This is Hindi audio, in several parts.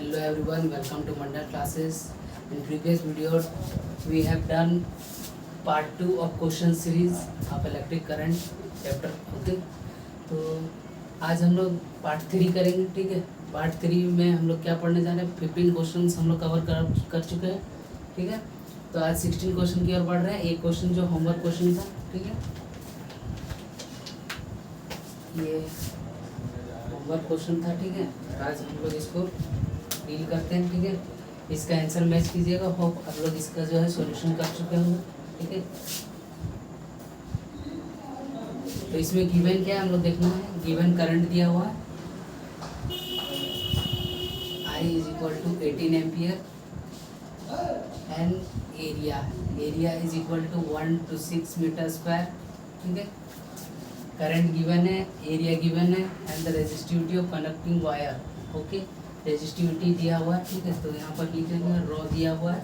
Hello everyone, welcome to Mandal classes. In previous video, we have done part 2 of question series of electric current chapter. Okay, तो आज हम लोग पार्ट 3 करेंगे. ठीक है, पार्ट 3 में हम लोग क्या पढ़ने जा रहे हैं. 15 क्वेश्चन हम लोग कवर कर चुके हैं. ठीक है, तो आज 16 क्वेश्चन की ओर बढ़ रहे हैं. एक क्वेश्चन जो होमवर्क क्वेश्चन था. ठीक है, ये होमवर्क क्वेश्चन था. ठीक है, आज हम लोग इसको डील करते हैं. ठीक है, इसका आंसर मैच कीजिएगा. होप आप लोग इसका जो है सॉल्यूशन कर चुके होंगे. ठीक है, तो इसमें गिवन क्या है हम लोग देखना है. गिवन करंट दिया हुआ है I is equal to 18 ampere and area is equal to 1 to 6 metre square. ठीक है, करंट गिवन है, एरिया गिवन है and the resistivity of conducting wire. Okay, resistivity दिया हुआ है. ठीक है, तो यहाँ पर लिख लेंगे. रॉ दिया हुआ है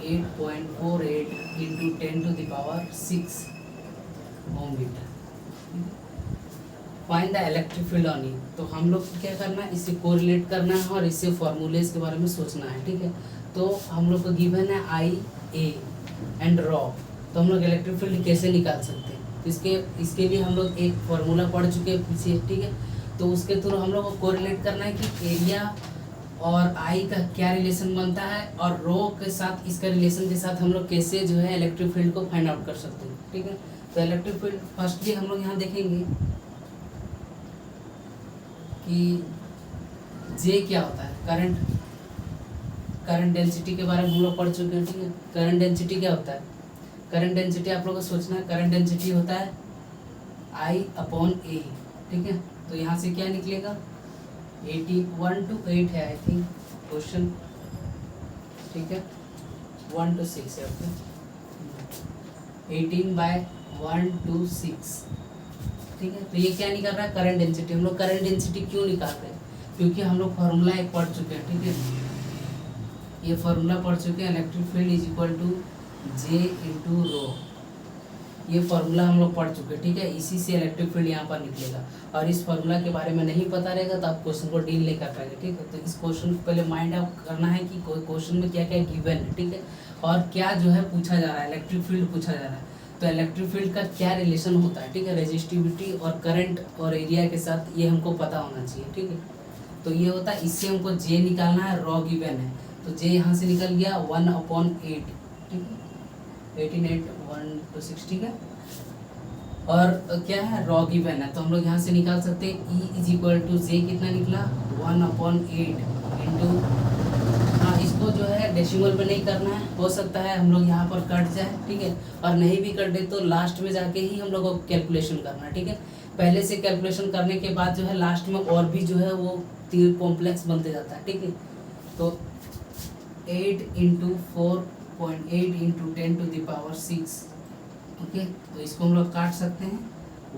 8.48 into 10⁻6 ohm metre. Find the electric field on it. तो हम लोग क्या करना है, इसे कोरिलेट करना है और इससे फॉर्मूलेज के बारे में सोचना है. ठीक है, तो हम लोग को गिवन है आई ए एंड रॉ. तो हम लोग इलेक्ट्रिक फील्ड कैसे निकाल सकते हैं. तो इसके लिए हम लोग एक फार्मूला पढ़ चुके हैं पीछे. ठीक है, तो उसके थ्रू हम लोग को कोरिलेट करना है कि एरिया और आई का क्या रिलेशन बनता है और रो के साथ इसका रिलेशन के साथ हम लोग कैसे जो है इलेक्ट्रिक फील्ड को फाइंड आउट कर सकते हैं. ठीक है, तो इलेक्ट्रिक फील्ड फर्स्टली हम लोग यहाँ देखेंगे कि जे क्या होता है. करंट डेंसिटी के बारे में हम लोग पढ़ चुके हैं. ठीक है, करंट डेंसिटी क्या होता है. करंट डेंसिटी आप लोगों को सोचना है. करंट डेंसिटी होता है I/A. ठीक है, तो यहाँ से क्या निकलेगा 1 to 8 है आई थिंक क्वेश्चन. ठीक है, 1 to 6 है. Okay, 18/1 to 6. ठीक है, तो ये क्या निकल रहा है करंट डेंसिटी. हम लोग करंट डेंसिटी क्यों निकाल रहे हैं, क्योंकि हम लोग फार्मूला एक पढ़ चुके हैं. ठीक है, ये फार्मूला पढ़ चुके हैं. Electric field is equal to J into rho. ये फार्मूला हम लोग पढ़ चुके हैं. ठीक है, इसी से इलेक्ट्रिक फील्ड यहाँ पर निकलेगा. और इस फार्मूला के बारे में नहीं पता रहेगा तो आप क्वेश्चन को डील नहीं कर पाएंगे. ठीक है, तो इस क्वेश्चन को पहले माइंड आउट करना है कि क्वेश्चन में क्या क्या गिवन है. ठीक है, और क्या जो है पूछा जा रहा है, इलेक्ट्रिक फील्ड पूछा जा रहा है. तो इलेक्ट्रिक फील्ड का क्या रिलेशन होता है. ठीक है, रेजिस्टिविटी और करंट और एरिया के साथ ये हमको पता होना चाहिए. ठीक है, तो ये होता है. इससे हमको जे निकालना है. रॉ गिवन है तो जे यहाँ से निकल गया 1/8. ठीक है, 18/8 1 to 6. ठीक है, और क्या है रॉ गिवन है तो हम लोग यहाँ से निकाल सकते हैं E इज इक्वल टू जे. कितना निकला 1/8 इंटू. हाँ, इसको जो है डेसिमल में नहीं करना है. हो सकता है हम लोग यहाँ पर कट जाए. ठीक है, और नहीं भी कटे तो लास्ट में जाके ही हम लोग को कैलकुलेशन करना है. ठीक है, पहले से कैलकुलेशन करने के बाद जो है लास्ट में और भी जो है वो तीन कॉम्प्लेक्स बनते जाता है. ठीक है, तो 8 इंटू 4.8 इंटू 10⁻6. ओके, तो इसको हम लोग काट सकते हैं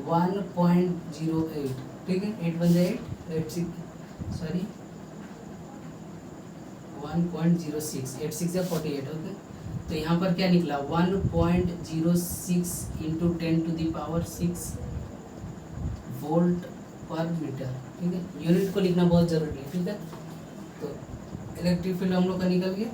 1.08. ठीक है, 8 बन जाए 8 सॉरी 1.06 8 6 या 48. ओके, तो यहाँ पर क्या निकला 1.06 इंटू 10⁻6 वोल्ट पर मीटर. ठीक है, यूनिट को लिखना बहुत ज़रूरी है. ठीक है, तो इलेक्ट्रिक फील्ड हम लोग का निकल गया.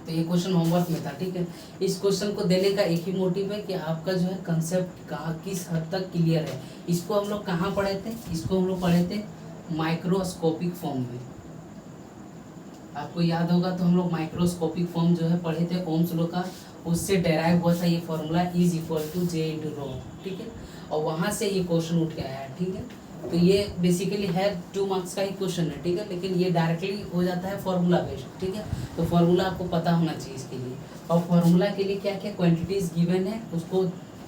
तो ये क्वेश्चन होमवर्क में था. ठीक है, इस क्वेश्चन को देने का एक ही मोटिव है कि आपका जो है कंसेप्ट कहाँ किस हद तक क्लियर है. इसको हम लोग कहाँ पढ़े थे, इसको हम लोग पढ़े थे माइक्रोस्कोपिक फॉर्म में. आपको याद होगा तो हम लोग माइक्रोस्कोपिक फॉर्म जो है पढ़े थे ओम्स लॉ का. उससे डेराइव हुआ था ये formula is equal to J into rho. ठीक है, और वहाँ से ये क्वेश्चन उठ के आया है. ठीक है, तो ये बेसिकली है 2 मार्क्स का ही क्वेश्चन है. ठीक है, लेकिन ये डायरेक्टली हो जाता है फार्मूला बेस्ड. ठीक है, तो फार्मूला आपको पता होना चाहिए इसके लिए. और फार्मूला के लिए क्या क्या क्वांटिटीज गिवन है उसको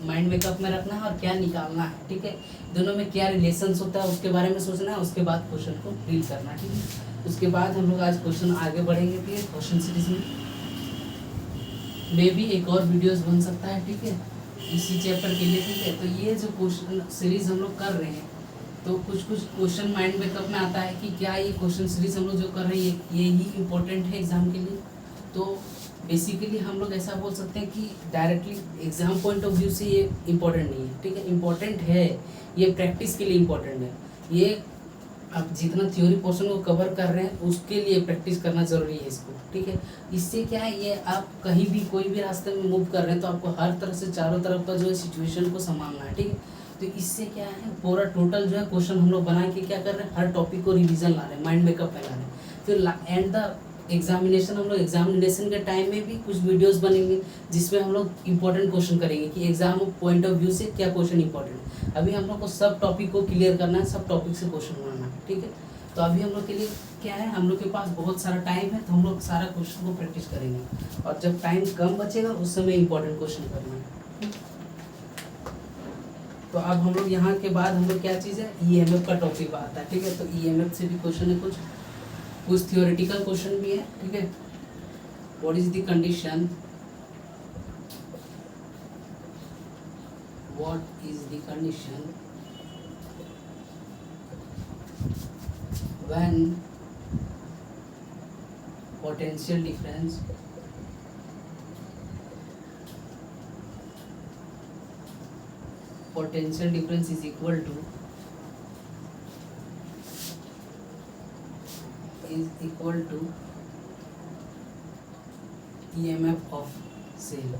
माइंड मेकअप में रखना है और क्या निकालना है. ठीक है, दोनों में क्या रिलेशंस होता है उसके बारे में सोचना है. उसके बाद क्वेश्चन को डील करना है. ठीक है, उसके बाद हम लोग आज क्वेश्चन आगे बढ़ेंगे. ठीक है, क्वेश्चन सीरीज में मे भी एक और वीडियोस बन सकता है. ठीक है, इसी चैप्टर के लिए. ठीक है, तो ये जो क्वेश्चन सीरीज हम लोग कर रहे हैं तो कुछ क्वेश्चन माइंड मेकअप में आता है कि क्या ये क्वेश्चन सीरीज हम लोग जो कर रहे हैं ये ही इम्पोर्टेंट है एग्जाम के लिए. तो बेसिकली हम लोग ऐसा बोल सकते हैं कि directly exam point of view से ये इम्पोर्टेंट नहीं है. ठीक है, इम्पोर्टेंट है, ये प्रैक्टिस के लिए इम्पोर्टेंट है. ये आप जितना थ्योरी पोर्शन को कवर कर रहे हैं उसके लिए प्रैक्टिस करना ज़रूरी है इसको, ठीक है। इससे क्या है, ये आप कहीं भी कोई भी रास्ते में मूव कर रहे हैं तो आपको हर तरह से चारों तरफ का जो है सिचुएशन को संभालना है, ठीक है। तो इससे क्या है, पूरा टोटल जो है क्वेश्चन हम लोग बना के क्या कर रहे हैं, हर टॉपिक को रिवीजन ला रहे हैं, माइंड मेकअप फैला रहे हैं। फिर एंड द एग्जामिनेशन हम लोग एग्जामिनेशन के टाइम में भी कुछ वीडियोस बनेंगे जिसमें हम लोग इंपॉर्टेंट क्वेश्चन करेंगे कि एग्जाम पॉइंट ऑफ व्यू से क्या क्वेश्चन इंपॉर्टेंट है। अभी हम लोग को सब टॉपिक को क्लियर करना है, सब टॉपिक से क्वेश्चन बनाना है, ठीक है। तो अभी हम लोग के लिए क्या है, हम लोग के पास बहुत सारा टाइम है, तो हम लोग सारा क्वेश्चन को प्रैक्टिस करेंगे और जब टाइम कम बचेगा उस समय इंपॉर्टेंट क्वेश्चन करना है। तो अब हम लोग यहाँ के बाद हम लोग क्या चीज़ है, ईएमएफ का टॉपिक आता है, ठीक है। तो ईएमएफ से भी क्वेश्चन है, कुछ थियोरेटिकल क्वेश्चन भी है, ठीक है। What is the condition, what is the condition when potential difference is equal to EMF of cell।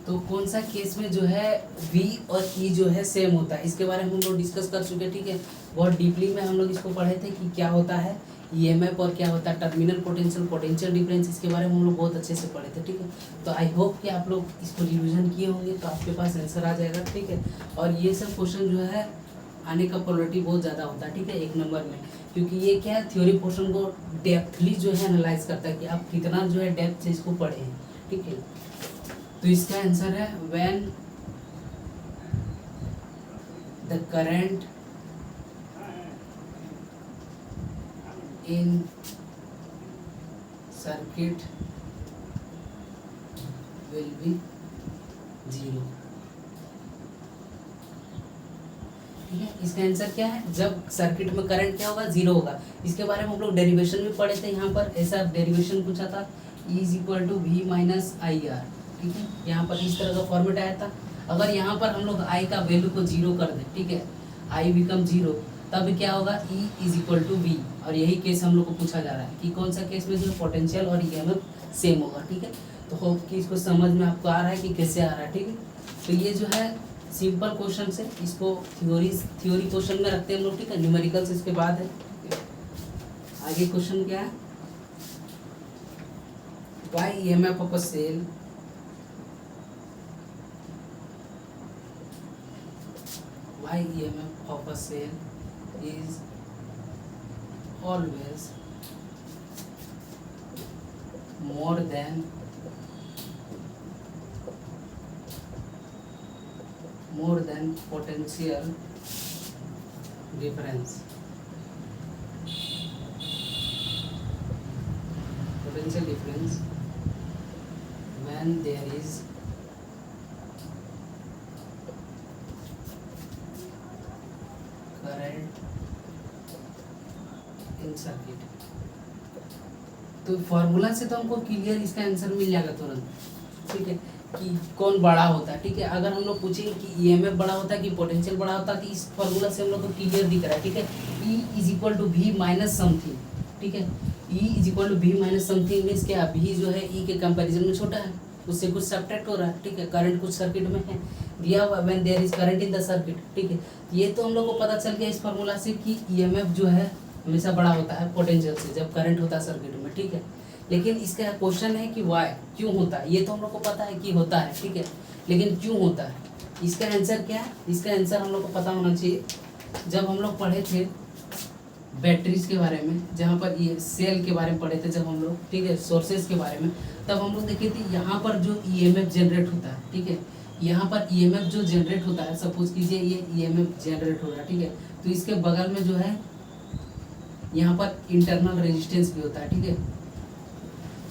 तो कौन सा केस में जो है V और E जो है सेम होता है, इसके बारे में हम लोग डिस्कस कर चुके हैं, ठीक है। बहुत डीपली में हम लोग इसको पढ़े थे कि क्या होता है ईएमएफ और क्या होता है टर्मिनल पोटेंशियल, पोटेंशियल डिफरेंस, इसके बारे में हम लोग बहुत अच्छे से पढ़े थे, ठीक है। तो आई होप कि आप लोग इसको रिविजन किए होंगे तो आपके पास आंसर आ जाएगा, ठीक है। और ये सब क्वेश्चन जो है आने का प्रोबेबिलिटी बहुत ज़्यादा होता है, ठीक है, 1 नंबर में, क्योंकि ये क्या है, थ्योरी पोर्शन को डेप्थली जो है एनालाइज करता है कि आप कितना जो है डेप्थ से इसको पढ़े हैं, ठीक है। तो इसका आंसर है when the current in circuit will be 0, ठीक है। इसका आंसर क्या है, जब सर्किट में करंट क्या होगा, 0 होगा। इसके बारे में हम लोग डेरिवेशन भी पढ़े थे, यहाँ पर ऐसा डेरिवेशन पूछा था, E = V - IR, ठीक है। यहाँ पर इस तरह का फॉर्मेट आया था। अगर यहाँ पर हम लोग I का वैल्यू को 0 कर दें, ठीक है, I बिकम 0, तब क्या होगा, E = V। और यही केस हम लोग को पूछा जा रहा है कि कौन सा केस में जो पोटेंशियल और ईएमएफ सेम होगा, ठीक है। तो होप कि इसको समझ में आपको आ रहा है कि कैसे आ रहा है, ठीक है। तो ये जो है सिंपल क्वेश्चन है, इसको थ्योरी क्वेश्चन में रखते हैं हम लोग, ठीक है। न्यूमेरिकल्स इसके बाद है। आगे क्वेश्चन क्या है, why EMF of a cell EMF of a cell is always more than potential difference when there is current in circuit। तो फॉर्मूला से तो हमको क्लियर इसका आंसर मिल जाएगा तुरंत, ठीक है, कि कौन बड़ा होता है, ठीक है। अगर हम लोग पूछेंगे कि ईएमएफ बड़ा होता है कि पोटेंशियल बड़ा होता है, तो इस फॉर्मूला से हम लोग को क्लियर दिख रहा है, ठीक है। E = V माइनस समथिंग, ठीक है। E = V minus something means क्या, V जो है E के कंपैरिजन में छोटा है, उससे कुछ सब्ट्रैक्ट हो रहा है, ठीक है। करंट कुछ सर्किट में है दिया हुआ, when there is current in the circuit, ठीक है। ये तो हम लोग को पता चल गया इस फॉर्मूला से कि ईएमएफ जो है हमेशा बड़ा होता है पोटेंशियल से जब करंट होता है सर्किट में, ठीक है। लेकिन इसका क्वेश्चन है कि वाई, क्यों होता है, ये तो हम लोग को पता है कि होता है, ठीक है, लेकिन क्यों होता है, इसका आंसर क्या है, इसका आंसर हम लोग को पता होना चाहिए। जब हम लोग पढ़े थे बैटरीज के बारे में, जहाँ पर ये सेल के बारे में पढ़े थे जब हम लोग, ठीक है, सोर्सेज के बारे में, तब हम लोग देखे थे यहाँ पर जो ईएमएफ जनरेट होता है, ठीक है, यहाँ पर ईएमएफ जो जनरेट होता है, सपोज कीजिए ये ईएमएफ जनरेट हो रहा है, ठीक है, तो इसके बगल में जो है यहाँ पर इंटरनल रेजिस्टेंस भी होता है, ठीक है।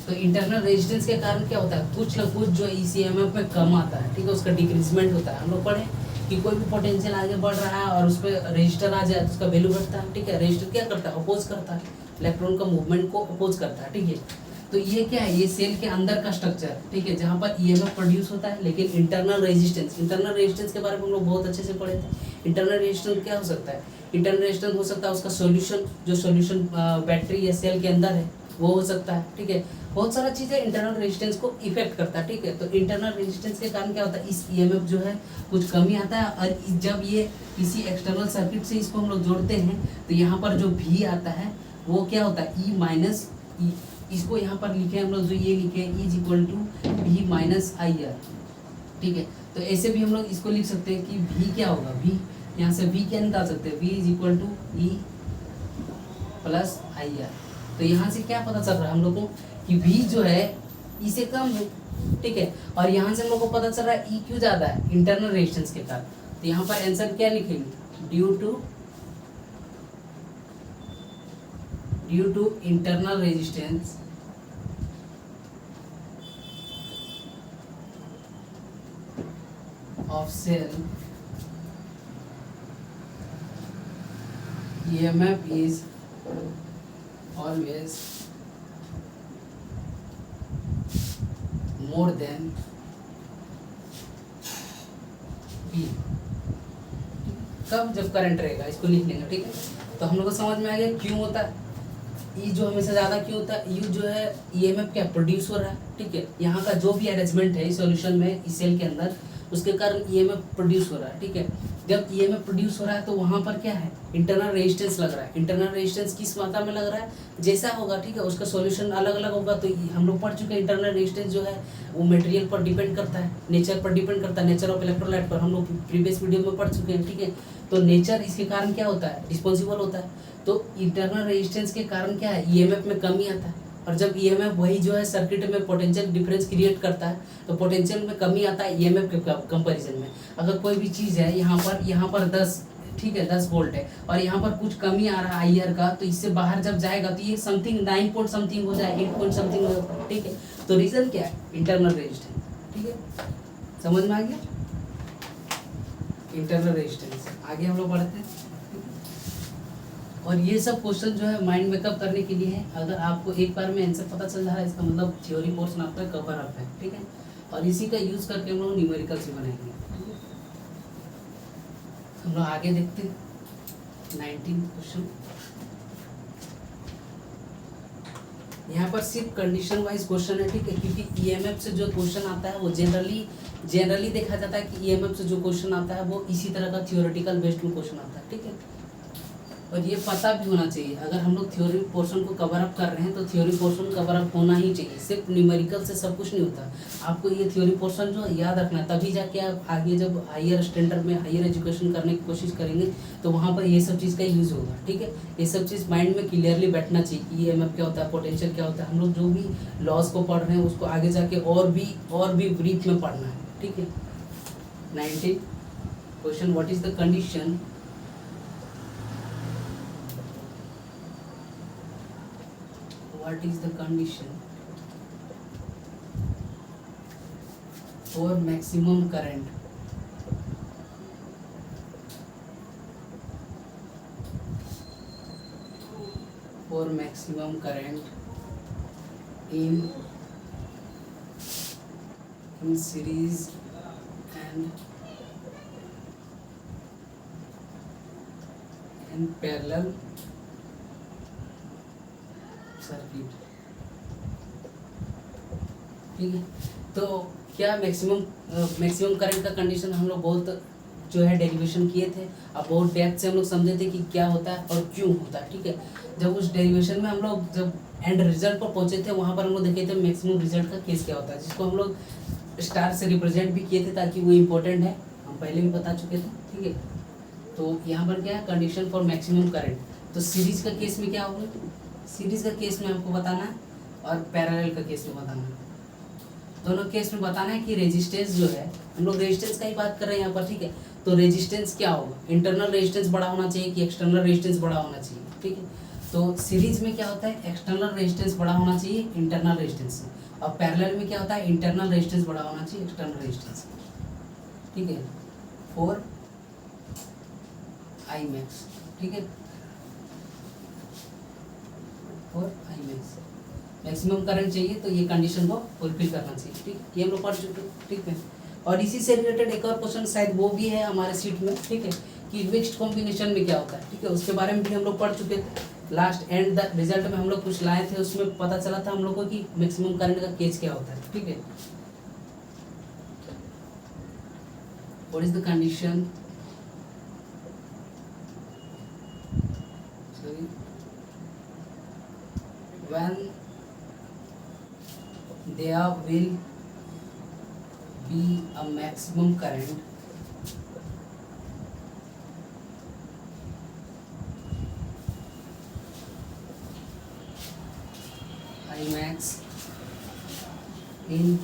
तो इंटरनल रेजिस्टेंस के कारण क्या होता है, कुछ ना कुछ जो इस ईएमएफ में कम आता है, ठीक है, उसका डिक्रीजमेंट होता है। हम लोग पढ़े कि कोई भी पोटेंशियल आगे बढ़ रहा है और उस पर रजिस्टर आ जाए तो उसका वैल्यू बढ़ता है, ठीक है। रजिस्टर क्या करता है, अपोज करता है, इलेक्ट्रॉन का मूवमेंट को अपोज करता है, ठीक है। तो ये क्या है, ये सेल के अंदर का स्ट्रक्चर, ठीक है, जहाँ पर ईएमएफ प्रोड्यूस होता है। लेकिन इंटरनल रेजिस्टेंस के बारे में हम लोग बहुत अच्छे से पढ़े थे। इंटरनल रेजिस्टेंस क्या हो सकता है, इंटरनल रेजिस्टेंस हो सकता है उसका सॉल्यूशन, जो सॉल्यूशन बैटरी या सेल के अंदर है वो हो सकता है, ठीक है। बहुत सारा चीज़ें इंटरनल रेजिस्टेंस को इफेक्ट करता है, ठीक है। तो इंटरनल रेजिस्टेंस के कारण क्या होता है, इस ईएमएफ जो है कुछ कमी आता है, और जब ये किसी एक्सटर्नल सर्किट से इसको हम लोग जोड़ते हैं तो यहाँ पर जो भी आता है वो क्या होता है, ई माइनस ई, इसको यहाँ पर लिखे हम लोग, जो ये लिखे इज इक्वल टू भी माइनस आई आर, ठीक है। तो ऐसे भी हम लोग इसको लिख सकते हैं कि भी क्या होगा, भी यहाँ से भी क्या निकाल सकते हैं, V is equal to E plus I R. तो यहाँ से क्या पता चल रहा है हम लोग को कि भी जो है ई से कम है, ठीक है। और यहाँ से हम लोग को पता चल रहा है ई क्यों ज़्यादा है, इंटरनल रेजिस्टेंस के कारण। तो यहाँ पर आंसर क्या लिखेंगे, due to internal resistance of cell, EMF is always more than B। कब, जब करंट रहेगा, इसको लिख लेंगे, ठीक है। तो हम लोग को समझ में आ गया क्यों होता है ई जो हमेशा ज़्यादा क्यों होता है, यू जो है ईएमएफ क्या प्रोड्यूस हो रहा है, ठीक है। यहाँ का जो भी अरेंजमेंट है इस सॉल्यूशन में, इस सेल के अंदर, उसके कारण ईएमएफ प्रोड्यूस हो रहा है, ठीक है। जब ईएमएफ प्रोड्यूस हो रहा है तो वहाँ पर क्या है, इंटरनल रेजिस्टेंस लग रहा है। इंटरनल रेजिस्टेंस किस मात्रा में लग रहा है, जैसा होगा, ठीक है, उसका सॉल्यूशन अलग अलग होगा। तो हम लोग पढ़ चुके हैं इंटरनल रेजिस्टेंस जो है वो मटेरियल पर डिपेंड करता है, नेचर पर डिपेंड करता है, नेचर ऑफ इलेक्ट्रोलाइट पर हम लोग प्रीवियस वीडियो में पढ़ चुके हैं, ठीक है। तो नेचर इसके कारण क्या होता है, रिस्पॉन्सिबल होता है। तो इंटरनल रेजिस्टेंस के कारण क्या है, ईएमएफ में कमी आता है। और जब ईएमएफ वही जो है सर्किट में पोटेंशियल डिफरेंस क्रिएट करता है, तो पोटेंशियल में कमी आता है ईएमएफ के कंपैरिजन में। अगर कोई भी चीज़ है यहाँ पर 10, ठीक है, 10 वोल्ट है, और यहाँ पर कुछ कमी आ रहा है आईआर का, तो इससे बाहर जब जाएगा तो ये समथिंग 9 पॉइंट समथिंग हो जाए, 8 पॉइंट समथिंग हो जाए, ठीक है। तो रीजन क्या है, इंटरनल रेजिस्टेंस, ठीक है। समझ में आ गया, इंटरनल रेजिस्टेंस। आगे हम लोग बढ़ते हैं। और ये सब क्वेश्चन जो है माइंड मेकअप करने के लिए है। अगर आपको एक बार में आंसर पता चल रहा है, इसका मतलब थ्योरी पोर्शन आपका कवर अप है, ठीक है। और इसी का यूज करके हम लोग न्यूमेरिकल्स भी बनाएंगे, ठीक है। हम लोग आगे देखते हैं 19 क्वेश्चन। यहाँ पर सिर्फ कंडीशन वाइज क्वेश्चन है, ठीक है, क्योंकि ईएमएफ से जो क्वेश्चन आता है वो जनरली देखा जाता है कि ईएमएफ से जो क्वेश्चन आता है वो इसी तरह का थियोरेटिकल बेस्ड में क्वेश्चन आता है, ठीक है। और ये पता भी होना चाहिए, अगर हम लोग थ्योरी पोर्शन को कवर अप कर रहे हैं तो थ्योरी पोर्शन कवर अप होना ही चाहिए। सिर्फ न्यूमेरिकल से सब कुछ नहीं होता, आपको ये थ्योरी पोर्शन जो याद रखना है, तभी जाके आप आगे जब हायर स्टैंडर्ड में हायर एजुकेशन करने की कोशिश करेंगे तो वहाँ पर ये सब चीज़ का यूज़ होगा, ठीक है। ये सब चीज़ माइंड में क्लियरली बैठना चाहिए कि ईएमएफ क्या होता है, पोटेंशियल क्या होता है। हम लोग जो भी लॉस को पढ़ रहे हैं उसको आगे जाके और भी ब्रीफ में पढ़ना है, ठीक है। 19 question, what is the condition what is the condition for maximum current in series and in parallel circuit, ठीक है। तो क्या मैक्सिमम करंट का कंडीशन हम लोग बहुत जो है डेरिवेशन किए थे, अब बहुत डेप्थ से हम लोग समझे थे कि क्या होता है और क्यों होता है, ठीक है। जब उस डेरिवेशन में हम लोग जब एंड रिजल्ट पर पहुंचे थे वहाँ पर हम लोग देखे थे मैक्सिमम रिजल्ट का केस क्या होता है, जिसको हम लोग स्टार से रिप्रेजेंट भी किए थे ताकि वो इम्पोर्टेंट है, हम पहले भी बता चुके थे, ठीक है। तो यहाँ पर क्या है, कंडीशन फॉर मैक्सिमम करंट। तो सीरीज का केस में क्या होगा, सीरीज का केस में आपको बताना है और पैरेलल का केस में बताना है। दोनों केस में बताना है कि रेजिस्टेंस जो है, हम लोग रेजिस्टेंस का ही बात कर रहे हैं यहाँ पर, ठीक है। तो रेजिस्टेंस क्या होगा, इंटरनल रेजिस्टेंस बड़ा होना चाहिए कि एक्सटर्नल रेजिस्टेंस बड़ा होना चाहिए, ठीक है। तो सीरीज में क्या होता है, एक्सटर्नल रेजिस्टेंस बड़ा होना चाहिए इंटरनल रेजिस्टेंस से, और पैरेलल में क्या होता है, इंटरनल रेजिस्टेंस बड़ा होना चाहिए एक्सटर्नल रेजिस्टेंस, ठीक है, फॉर आई मैक्स, ठीक है, for I max. Maximum current चाहिए तो ये कंडीशन को फुलफिल करना चाहिए, ठीक, ये हम लोग पढ़ चुके हैं, ठीक है। और इसी से रिलेटेड एक और क्वेश्चन शायद वो भी है हमारे सीट में, ठीक है, कि मिक्स्ड कॉम्बिनेशन में क्या होता है, ठीक है, उसके बारे में भी हम लोग पढ़ चुके थे। लास्ट एंड द रिजल्ट में हम लोग कुछ लाए थे, उसमें पता चला था हम लोग को कि मैक्सिमम करंट का केस क्या होता है, ठीक है। What is the condition, when there will be a maximum current Imax in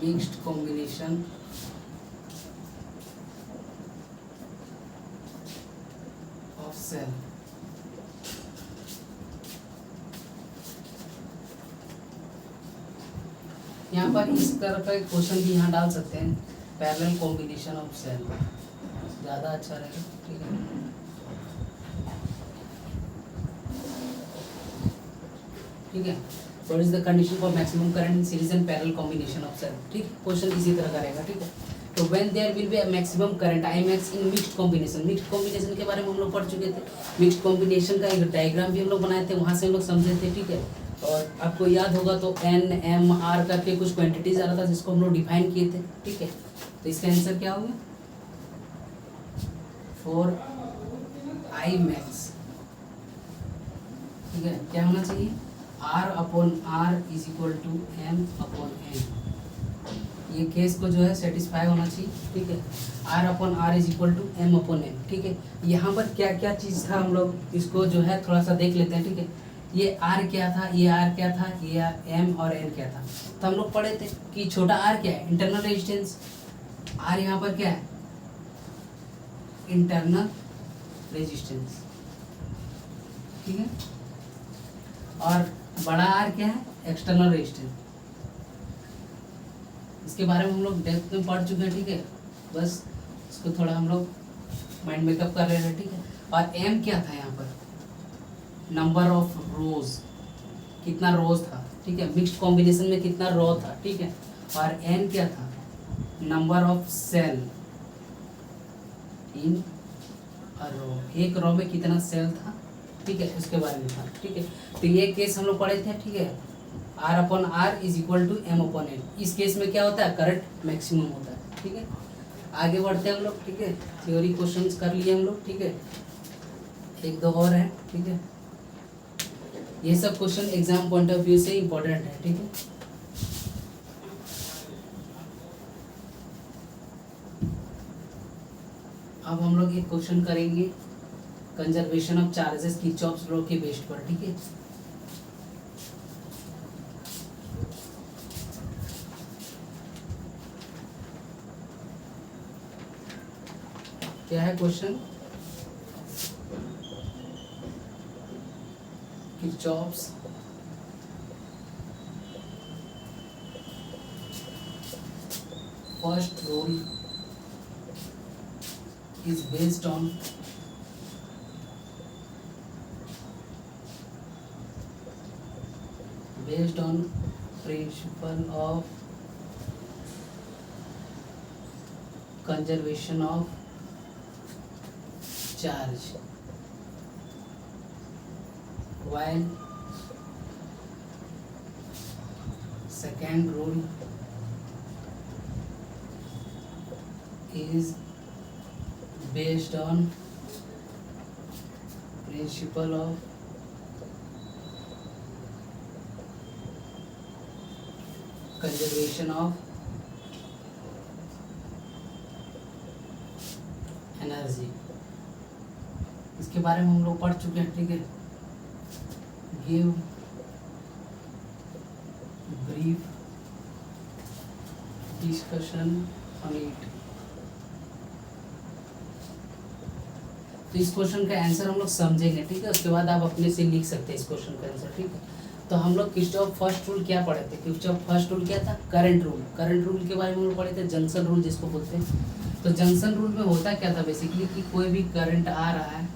mixed combination of cell, यहाँ पर इस तरह का एक क्वेश्चन भी यहाँ डाल सकते हैं, पैरेलल कॉम्बिनेशन ऑफ सेल, ज़्यादा अच्छा रहेगा, ठीक है। ठीक है, what is the condition for maximum current in series and parallel combination of cell, ठीक है, क्वेश्चन इसी तरह का रहेगा, ठीक है। तो when there will be a maximum current Imax in mixed combination, mixed combination के बारे में हम लोग पढ़ चुके थे, मिक्स्ड कॉम्बिनेशन का एक डायग्राम भी हम लोग बनाए थे, वहाँ से हम लोग समझे थे, ठीक है। और आपको याद होगा तो NMR करके कुछ क्वांटिटीज आ रहा था जिसको हम लोग डिफाइन किए थे, ठीक है। तो इसका आंसर क्या होगा, फॉर Imax, ठीक है, क्या होना चाहिए, R/R is equal to M/N, ये केस को जो है सेटिस्फाई होना चाहिए, ठीक है। R/R is equal to M/N, ठीक है। यहाँ पर क्या क्या चीज़ था हम लोग इसको जो है थोड़ा सा देख लेते हैं, ठीक है। ये R क्या था, ये R क्या था, ये M और N क्या था। तो हम लोग पढ़े थे कि छोटा R क्या है, इंटरनल रेजिस्टेंस, R यहाँ पर क्या है, इंटरनल रेजिस्टेंस, ठीक है। और बड़ा R क्या है, एक्सटर्नल रेजिस्टेंस, इसके बारे में हम लोग डेप्थ में पढ़ चुके हैं, ठीक है। बस इसको थोड़ा हम लोग माइंड मेकअप कर रहे हैं, ठीक है। और M क्या था यहाँ पर, नंबर ऑफ रोज, कितना रोज था, ठीक है, मिक्स्ड कॉम्बिनेशन में कितना रो था, ठीक है। और N क्या था, नंबर ऑफ सेल इन अ रो, एक रो में कितना सेल था, ठीक है, उसके बारे में था, ठीक है। तो ये केस हम लोग पढ़े थे, ठीक है, R/R is equal to M/N। इस केस में क्या होता है, करंट मैक्सिमम होता है, ठीक है। आगे बढ़ते हैं हम लोग, ठीक है, थ्योरी क्वेश्चंस कर लिए हम लोग, ठीक है, एक दो और है, ठीक है। ये सब question exam point of view से इम्पोर्टेंट है, ठीक है। अब हम लोग एक क्वेश्चन करेंगे conservation of charges Kirchhoff's law के बेस्ड पर, ठीक है। क्या है question, Kirchhoff's first rule is based on principle of conservation of charge, while second rule is based on principle of conservation of energy. इसके बारे में हम लोग पढ़ चुके हैं, ठीक है। Give brief discussion on it. तो इस क्वेश्चन का आंसर हम लोग समझेंगे, ठीक है, उसके बाद आप अपने से लिख सकते हैं इस क्वेश्चन का आंसर, ठीक है। तो हम लोग किरचॉफ फर्स्ट रूल क्या पढ़े थे, किरचॉफ फर्स्ट रूल क्या था, करंट रूल। करंट रूल के बारे में हम लोग पढ़े थे, जंक्शन रूल जिसको बोलते हैं। तो जंक्शन रूल में होता क्या था बेसिकली कि कोई भी करंट आ रहा है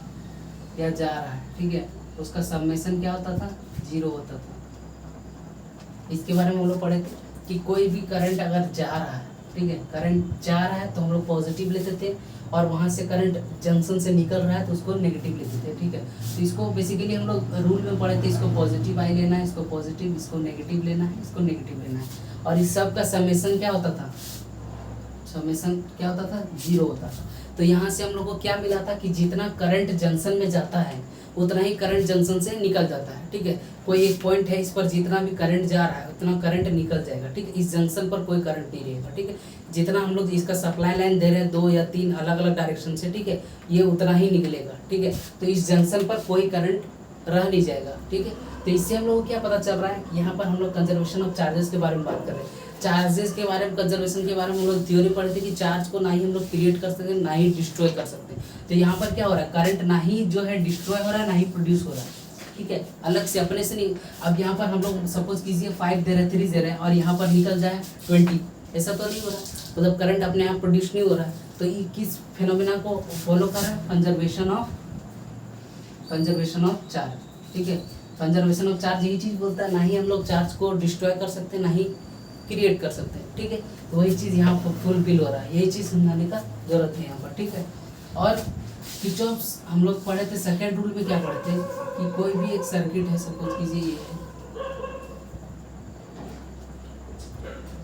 या जा रहा है, ठीक है, तो उसका समेशन क्या होता था, 0 होता था। इसके बारे में हम लोग पढ़े थे कि कोई भी करंट अगर जा रहा है, ठीक है, करंट जा रहा है तो हम लोग पॉजिटिव लेते थे, और वहाँ से करंट जंक्शन से निकल रहा है तो उसको नेगेटिव लेते थे, ठीक है। तो इसको बेसिकली हम लोग रूल में पढ़े थे, इसको पॉजिटिव आई लेना है, इसको पॉजिटिव, इसको नेगेटिव लेना है, इसको नेगेटिव लेना है, और इस सब का समेशन क्या होता था, समेशन क्या होता था, 0 होता था। तो यहाँ से हम लोग को क्या मिला था कि जितना करंट जंक्शन में जाता है उतना ही करंट जंक्शन से निकल जाता है, ठीक है। कोई एक पॉइंट है, इस पर जितना भी करंट जा रहा है उतना करंट निकल जाएगा, ठीक है। इस जंक्शन पर कोई करंट नहीं रहेगा, ठीक है। जितना हम लोग इसका सप्लाई लाइन दे रहे हैं 2 या 3 अलग अलग डायरेक्शन से, ठीक है, ये उतना ही निकलेगा, ठीक है। तो इस जंक्शन पर कोई करंट रह नहीं जाएगा, ठीक है। तो इससे हम लोग को क्या पता चल रहा है, यहाँ पर हम लोग कंजर्वेशन ऑफ चार्जेस के बारे में बात कर रहे हैं। चार्जेस के बारे में, कंजर्वेशन के बारे में हम लोग थ्योरी पढ़े थे कि चार्ज को ना ही हम लोग क्रिएट कर सकते हैं, ना ही डिस्ट्रॉय कर सकते हैं। तो यहाँ पर क्या हो रहा है, करंट ना ही जो है डिस्ट्रॉय हो रहा है, ना ही प्रोड्यूस हो रहा है, ठीक है, अलग से अपने से नहीं। अब यहाँ पर हम लोग सपोज कीजिए 5 दे रहे हैं, 3 दे रहे हैं, और यहाँ पर निकल जाए 20, ऐसा तो नहीं हो रहा, मतलब करंट अपने आप प्रोड्यूस नहीं हो रहा है। तो ये किस फिनोमिना को फॉलो कर रहा है, कंजर्वेशन ऑफ चार्ज, ठीक है। कंजर्वेशन ऑफ चार्ज यही चीज़ बोलता है, ना ही हम लोग चार्ज को डिस्ट्रॉय कर सकते हैं, ना ही क्रिएट कर सकते हैं, ठीक है। तो वही चीज़ यहाँ पर फुलफिल हो रहा है, यही चीज़ समझाने का जरूरत है यहाँ पर, ठीक है। और किर्चॉफ्स हम लोग पढ़े थे सेकेंड रूल में, क्या पढ़े थे कि कोई भी एक सर्किट है, सपोज कीजिए ये है,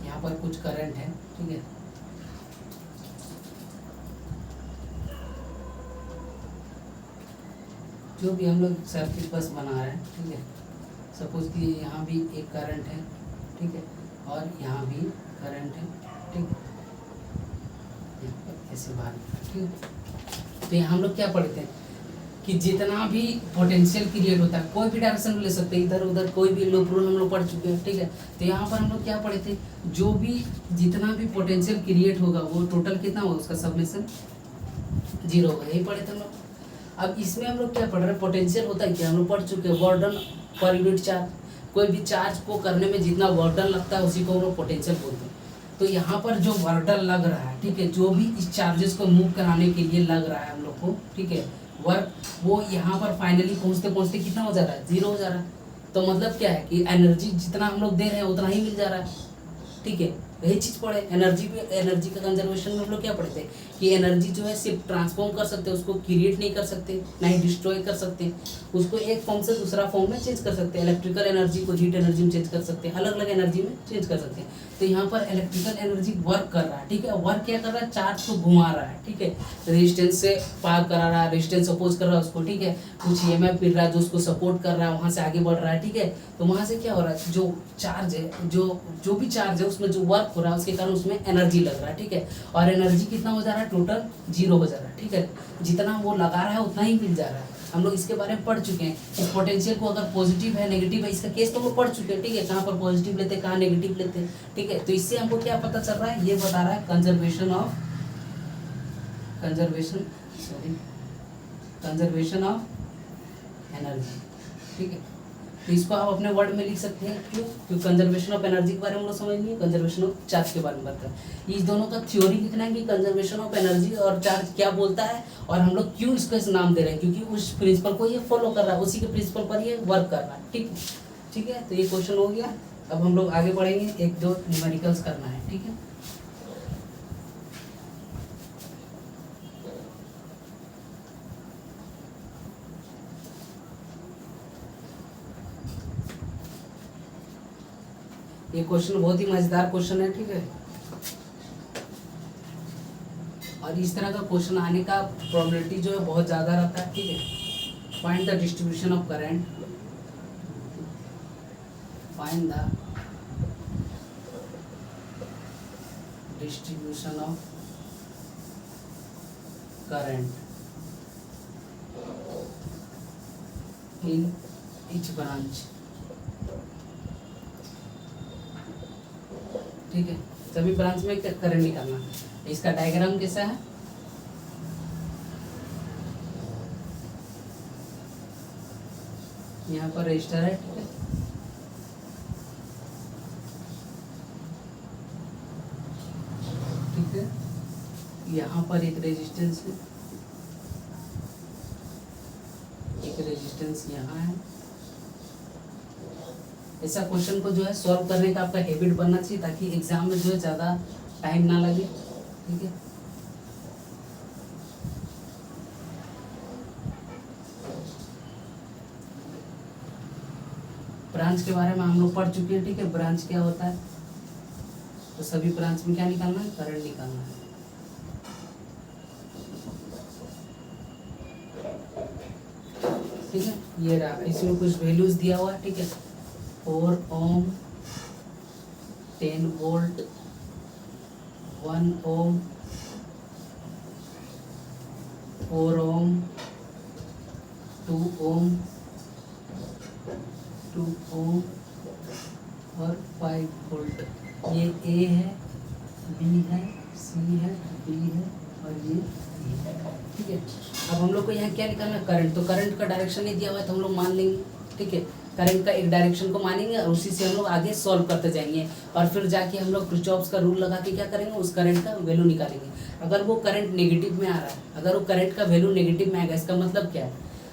यहाँ पर कुछ करंट है, ठीक है, जो भी हम लोग सर्किट बस बना रहे हैं, ठीक है। सपोज कि यहाँ भी एक करंट है, ठीक है, और यहाँ भी करंट है, ठीक है, ऐसे बाहर, ठीक है। तो यहाँ हम लोग क्या पढ़ते हैं कि जितना भी पोटेंशियल क्रिएट होता है, कोई भी डायरेक्शन ले सकते हैं, इधर उधर कोई भी लूप रूल हम लोग पढ़ चुके हैं, ठीक है। तो यहाँ पर हम लोग क्या पढ़े थे, जो भी जितना भी पोटेंशियल क्रिएट होगा वो टोटल कितना होगा, उसका समेशन 0 होगा, यही पढ़े थे हम लोग। अब इसमें हम लोग क्या पढ़ रहे हैं, पोटेंशियल होता है क्या, हम लोग पढ़ चुके हैं, वर्डन पर यूनिट चार्ज। कोई भी चार्ज को करने में जितना वर्डन लगता है उसी को हम लोग पोटेंशियल बोलते हैं। तो यहाँ पर जो वर्डन लग रहा है, ठीक है, जो भी इस चार्जेस को मूव कराने के लिए लग रहा है हम लोग को, ठीक है, वर्क, वो यहाँ पर फाइनली पहुँचते पहुँचते कितना हो जा रहा है, 0 हो जा रहा है। तो मतलब क्या है कि एनर्जी जितना हम लोग दे रहे हैं उतना ही मिल जा रहा है, ठीक है। यही चीज़ पढ़े, एनर्जी का कंजर्वेशन में हम लोग क्या पढ़ते हैं कि एनर्जी जो है सिर्फ ट्रांसफॉर्म कर सकते हैं, उसको क्रिएट नहीं कर सकते, ना ही डिस्ट्रॉय कर सकते, उसको एक फॉर्म से दूसरा फॉर्म में चेंज कर सकते हैं। इलेक्ट्रिकल एनर्जी को हीट एनर्जी में चेंज कर सकते हैं, अलग अलग एनर्जी में चेंज कर सकते हैं। तो यहाँ पर इलेक्ट्रिकल एनर्जी वर्क कर रहा है, ठीक है, वर्क क्या कर रहा है, चार्ज को घुमा रहा है, ठीक है, रेजिस्टेंस से पार करा रहा है, रेजिस्टेंस अपोज कर रहा है उसको, ठीक है, कुछ ईएमएफ मिल रहा है जो उसको सपोर्ट कर रहा है, वहाँ से आगे बढ़ रहा है, ठीक है। तो वहाँ से क्या हो रहा है, जो चार्ज है, जो भी चार्ज है उसमें जो वर्क हो रहा है उसके कारण उसमें एनर्जी लग रहा है, ठीक है, और एनर्जी कितना हो जा रहा है, टोटल 0 हो जा रहा है, ठीक है। जितना वो लगा रहा है उतना ही मिल जा रहा है। हम लोग इसके बारे में पढ़ चुके हैं, इस पोटेंशियल को अगर पॉजिटिव है नेगेटिव है, इसका केस तो वो पढ़ चुके हैं, ठीक है, कहाँ पर पॉजिटिव लेते हैं, कहाँ नेगेटिव लेते हैं, ठीक है। तो इससे हमको क्या पता चल रहा है, ये बता रहा है कंजर्वेशन ऑफ एनर्जी, ठीक है। तो इसको आप अपने वर्ड में लिख सकते हैं, क्यों, क्योंकि कंजर्वेशन ऑफ एनर्जी के बारे में हम लोग समझ लिए, कंजर्वेशन ऑफ चार्ज के बारे में बात करें। इस दोनों का थ्योरी लिखना है कि कंजर्वेशन ऑफ एनर्जी और चार्ज क्या बोलता है, और हम लोग क्यों इसको इस नाम दे रहे हैं, क्योंकि उस प्रिंसिपल को ये फॉलो कर रहा है, उसी के प्रिंसिपल पर ये वर्क कर रहा है, ठीक है। तो ये क्वेश्चन हो गया। अब हम लोग आगे बढ़ेंगे, 1-2 न्यूमेरिकल्स करना है, ठीक है। ये क्वेश्चन बहुत ही मजेदार क्वेश्चन है, ठीक है, और इस तरह का क्वेश्चन आने का प्रोबेबिलिटी जो है बहुत ज़्यादा रहता है, ठीक है। Find the distribution of current, find the distribution of current in each branch, ठीक है, सभी ब्रांच में करंट निकालना है। इसका डायग्राम कैसा है, यहाँ पर रजिस्टर है, ठीक है, ठीक है, यहाँ पर एक रेजिस्टेंस है, एक रेजिस्टेंस यहाँ है। ऐसा क्वेश्चन को जो है सॉल्व करने का आपका हैबिट बनना चाहिए ताकि एग्जाम में जो है ज़्यादा टाइम ना लगे, ठीक है। ब्रांच के बारे में हम लोग पढ़ चुके हैं, ठीक है। ब्रांच क्या होता है, तो सभी ब्रांच में क्या निकालना है, करंट निकालना है। ठीक है, ये रहा, इसमें कुछ वैल्यूज दिया हुआ है, ठीक है। 4 ओम, 10 वोल्ट, 1 ओम, 4 ओम, 2 ओम, 2 ओम और 5 वोल्ट। ये ए है, बी है, सी है, डी है और ये E है, ठीक है। अब हम लोग को यहाँ क्या निकालना है, करंट। तो करंट का डायरेक्शन नहीं दिया हुआ है तो हम लोग मान लेंगे, ठीक है। करंट का एक डायरेक्शन को मानेंगे और उसी से हम लोग आगे सॉल्व करते जाएंगे और फिर जाके हम लोग किरचॉफ का रूल लगा के क्या करेंगे, उस करंट का वैल्यू निकालेंगे। अगर वो करंट नेगेटिव में आ रहा है, अगर वो करंट का वैल्यू नेगेटिव में आएगा, इसका मतलब क्या है,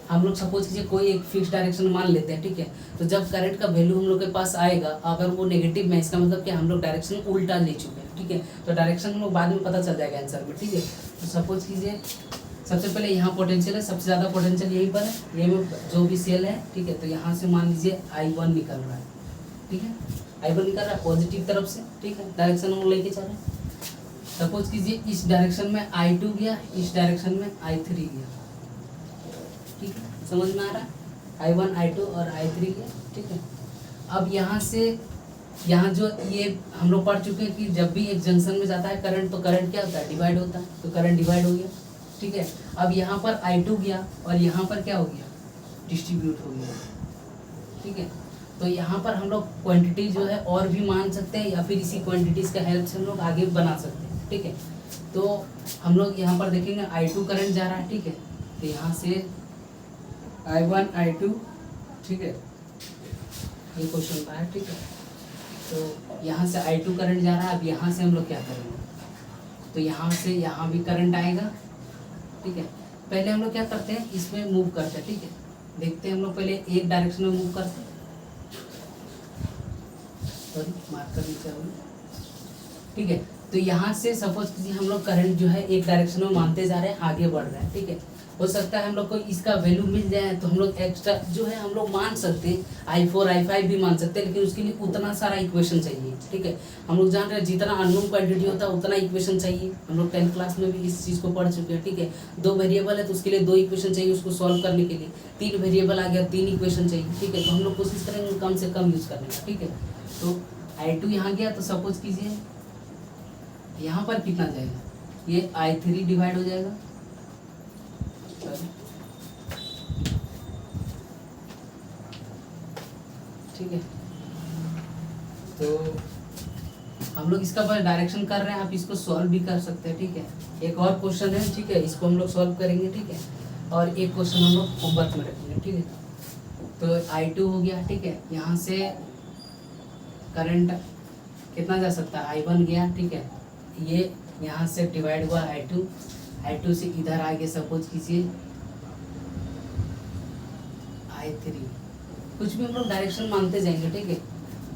हम लोग सपोज कीजिए कोई एक फिक्स डायरेक्शन मान लेते हैं, ठीक है। तो जब करंट का वैल्यू हम लोग के पास आएगा, अगर वो नेगेटिव में, इसका मतलब क्या, हम लोग डायरेक्शन उल्टा ले चुके हैं, ठीक है। तो डायरेक्शन हम लोग बाद में पता चल जाएगा आंसर में, ठीक है। तो सपोज कीजिए सबसे पहले यहाँ पोटेंशियल है, सबसे ज़्यादा पोटेंशियल यहीं पर है, ये में जो भी सेल है, ठीक है। तो यहाँ से मान लीजिए I1 निकल रहा है, ठीक है। I1 निकल रहा है पॉजिटिव तरफ से, ठीक है। डायरेक्शन हम लोग लेके चल रहे हैं। सपोज कीजिए इस डायरेक्शन में I2 गया, इस डायरेक्शन में I3 गया, ठीक है। समझ में आ रहा है, I1 I2 और I3 गया, ठीक है। अब यहाँ से यहाँ जो ये हम लोग पढ़ चुके हैं कि जब भी एक जंक्शन में जाता है करंट, तो करंट क्या होता है, डिवाइड होता है। तो करंट डिवाइड हो गया, ठीक है। अब यहाँ पर I2 गया और यहाँ पर क्या हो गया, डिस्ट्रीब्यूट हो गया, ठीक है। तो यहाँ पर हम लोग क्वांटिटी जो है और भी मान सकते हैं या फिर इसी क्वांटिटीज का हेल्प से हम लोग आगे बना सकते हैं, ठीक है। तो हम लोग यहाँ पर देखेंगे I2 करंट जा रहा है, ठीक है। तो यहाँ से I1 I2, ठीक है, ये क्वेश्चन का है, ठीक है। तो यहाँ से I2 करंट जा रहा है। अब यहाँ से हम लोग क्या करेंगे, तो यहाँ से यहाँ भी करंट आएगा, ठीक है। पहले हम लोग क्या करते हैं, इसमें मूव करते हैं, ठीक है। देखते हैं हम लोग पहले एक डायरेक्शन में मूव करते हैं, सॉरी मार्कर नीचे हो, ठीक है। तो यहाँ से सपोज कीजिए हम लोग करंट जो है एक डायरेक्शन में मानते जा रहे हैं, आगे बढ़ रहा है, ठीक है। हो सकता है हम लोग को इसका वैल्यू मिल जाए तो हम लोग एक्स्ट्रा जो है हम लोग मान सकते हैं, I4 I5 भी मान सकते हैं, लेकिन उसके लिए उतना सारा इक्वेशन चाहिए, ठीक है। हम लोग जान रहे हैं जितना अननोन क्वांटिटी होता है उतना इक्वेशन चाहिए। हम लोग 10th क्लास में भी इस चीज़ को पढ़ चुके हैं, ठीक है। 2 वेरिएबल है तो उसके लिए 2 इक्वेशन चाहिए उसको सॉल्व करने के लिए। 3 वेरिएबल आ गया, 3 इक्वेशन चाहिए, ठीक है। तो हम लोग कोशिश करेंगे कम से कम यूज़ करने का, ठीक है। तो I2 यहाँ गया, तो सपोज कीजिए यहाँ पर कितना जाएगा, ये I3 डिवाइड हो जाएगा, ठीक है। तो हम लोग इसका बस डायरेक्शन कर रहे हैं, आप इसको सॉल्व भी कर सकते हैं, ठीक है। एक और क्वेश्चन है, ठीक है, इसको हम लोग सॉल्व करेंगे, ठीक है। और एक क्वेश्चन हम लोग होमवर्क में रखेंगे, ठीक है। तो I2 हो गया, ठीक है। यहाँ से करंट कितना जा सकता है, I1 गया, ठीक है। ये यहाँ से डिवाइड हुआ I2 से इधर आ गया, सपोज कीजिए I3, कुछ भी हम लोग डायरेक्शन मानते जाएंगे, ठीक है।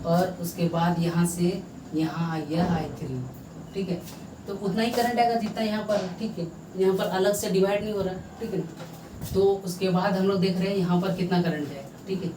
और उसके बाद यहाँ से यहाँ आ गया I3, ठीक है। तो उतना ही करंट आएगा जितना यहाँ पर, ठीक है। यहाँ पर अलग से डिवाइड नहीं हो रहा, ठीक है। तो उसके बाद हम लोग देख रहे हैं यहाँ पर कितना करंट है, ठीक है।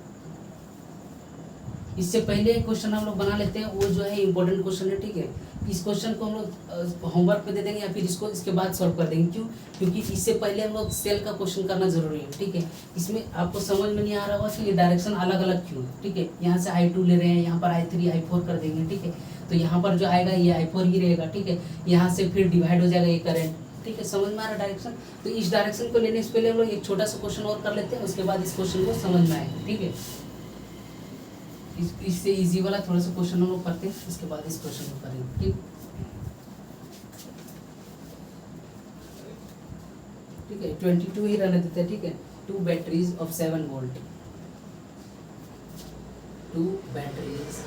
इससे पहले एक क्वेश्चन हम लोग बना लेते हैं, वो जो है इंपॉर्टेंट क्वेश्चन है, ठीक है। इस क्वेश्चन को हम लोग होमवर्क पे दे देंगे या फिर इसको इसके बाद सॉल्व कर देंगे। क्यों, क्योंकि इससे पहले हम लोग सेल का क्वेश्चन करना जरूरी है, ठीक है। इसमें आपको समझ में नहीं आ रहा होगा कि ये डायरेक्शन अलग अलग क्यों है, ठीक है। यहाँ से I2 ले रहे हैं, यहाँ पर I3 I4 कर देंगे, ठीक है। तो यहाँ पर जो आएगा ये I4 ही रहेगा, ठीक है। यहाँ से फिर डिवाइड हो जाएगा ये करंट, ठीक है। समझ में आ रहा डायरेक्शन। तो इस डायरेक्शन को लेने से पहले हम लोग एक छोटा सा क्वेश्चन और कर लेते हैं, उसके बाद इस क्वेश्चन को समझ में आएगा, ठीक है। इससे इजी वाला थोड़ा सा क्वेश्चन हम लोग करते हैं, इसके बाद इस क्वेश्चन को करेंगे, ठीक ठीक है। 22 ही रहने देते हैं, ठीक है। 2 batteries of 7 volt, 2 batteries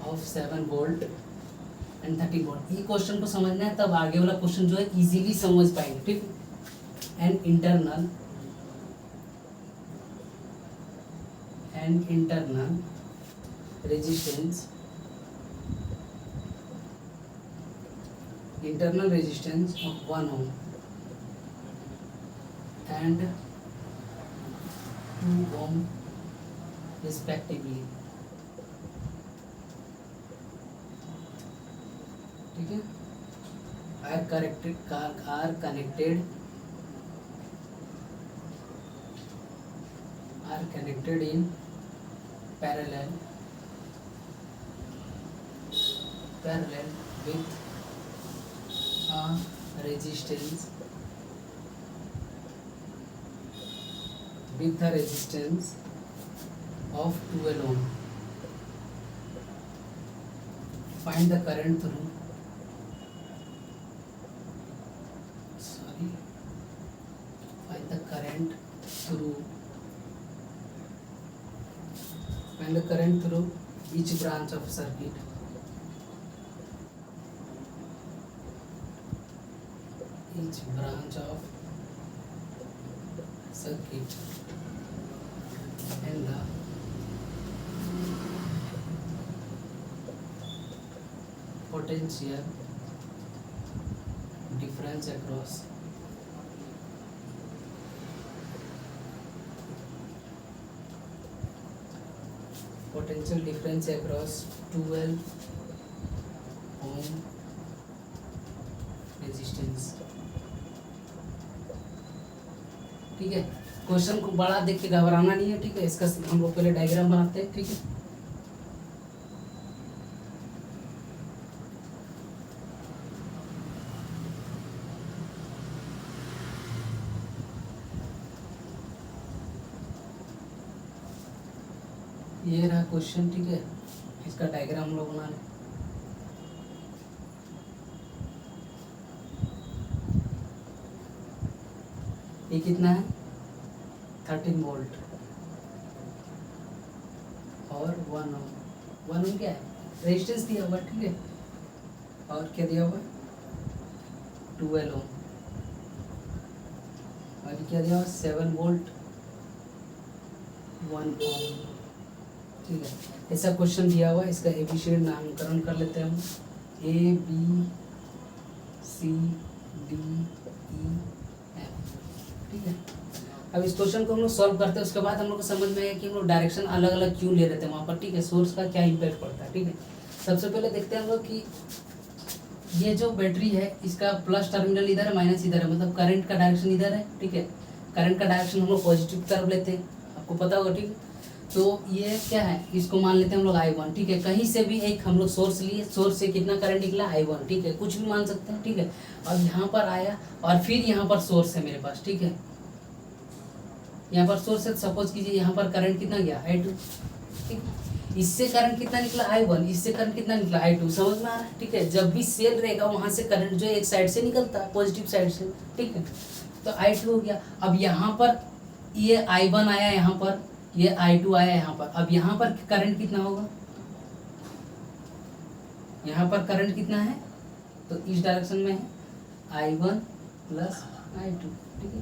of 7 volt and 30 volt. ये क्वेश्चन को समझना है, तब आगे वाला क्वेश्चन जो है इजीली समझ पाएंगे, ठीक है। An internal resistance of 1 ohm and 2 ohm respectively. ठीक है, are connected in parallel with a resistance of 12 ohm. Find the current through each branch of circuit. And the potential difference across potential difference across 12 ohm resistance. ठीक है, क्वेश्चन को बड़ा देख के घबराना नहीं है, ठीक है। इसका हम लोग पहले डायग्राम बनाते हैं, ठीक है। ये रहा क्वेश्चन, ठीक है। इसका डायग्राम हम लोग बना लें। ये कितना है 13 वोल्ट और 1 ओम क्या है, रेजिस्टेंस दिया हुआ, ठीक है। और क्या दिया हुआ 12 ओम और क्या दिया हुआ 7 वोल्ट 1 ओम, ठीक है। ऐसा क्वेश्चन दिया हुआ है। इसका एबीसीडी नामकरण कर लेते हैं हम, ABCDE, ठीक है। अब इस क्वेश्चन को हम लोग सॉल्व करते हैं, उसके बाद हम लोग को समझ में आया कि हम लोग डायरेक्शन अलग अलग क्यों ले रहे थे वहाँ पर, ठीक है। सोर्स का क्या इम्पैक्ट पड़ता है, ठीक है। सबसे पहले देखते हैं हम लोग कि ये जो बैटरी है इसका प्लस टर्मिनल इधर है, माइनस इधर है, मतलब करंट का डायरेक्शन इधर है, ठीक है। करंट का डायरेक्शन हम लोग पॉजिटिव तरफ लेते हैं, आपको पता होगा, ठीक है। तो ये क्या है, इसको मान लेते हैं हम लोग I1, ठीक है। कहीं से भी एक हम लोग सोर्स लिए, सोर्स से कितना करंट निकला I1, ठीक है। कुछ भी मान सकते हैं, ठीक है। अब यहाँ पर आया और फिर यहाँ पर सोर्स है मेरे पास, ठीक है। यहाँ पर सोर्स है, सपोज कीजिए यहाँ पर करंट कितना गया I2, ठीक। इससे करंट कितना निकला I1, इससे करंट कितना निकला I2, समझ में आ रहा है, ठीक है। जब भी सेल रहेगा वहाँ से करंट जो एक साइड से निकलता है, पॉजिटिव साइड से, ठीक है। तो I2 हो गया। अब यहाँ पर ये I1 आया, यहाँ पर ये I2 आया यहाँ पर। अब यहाँ पर करंट कितना होगा, यहाँ पर करंट कितना है, तो इस डायरेक्शन में है I1 प्लस I2, ठीक है।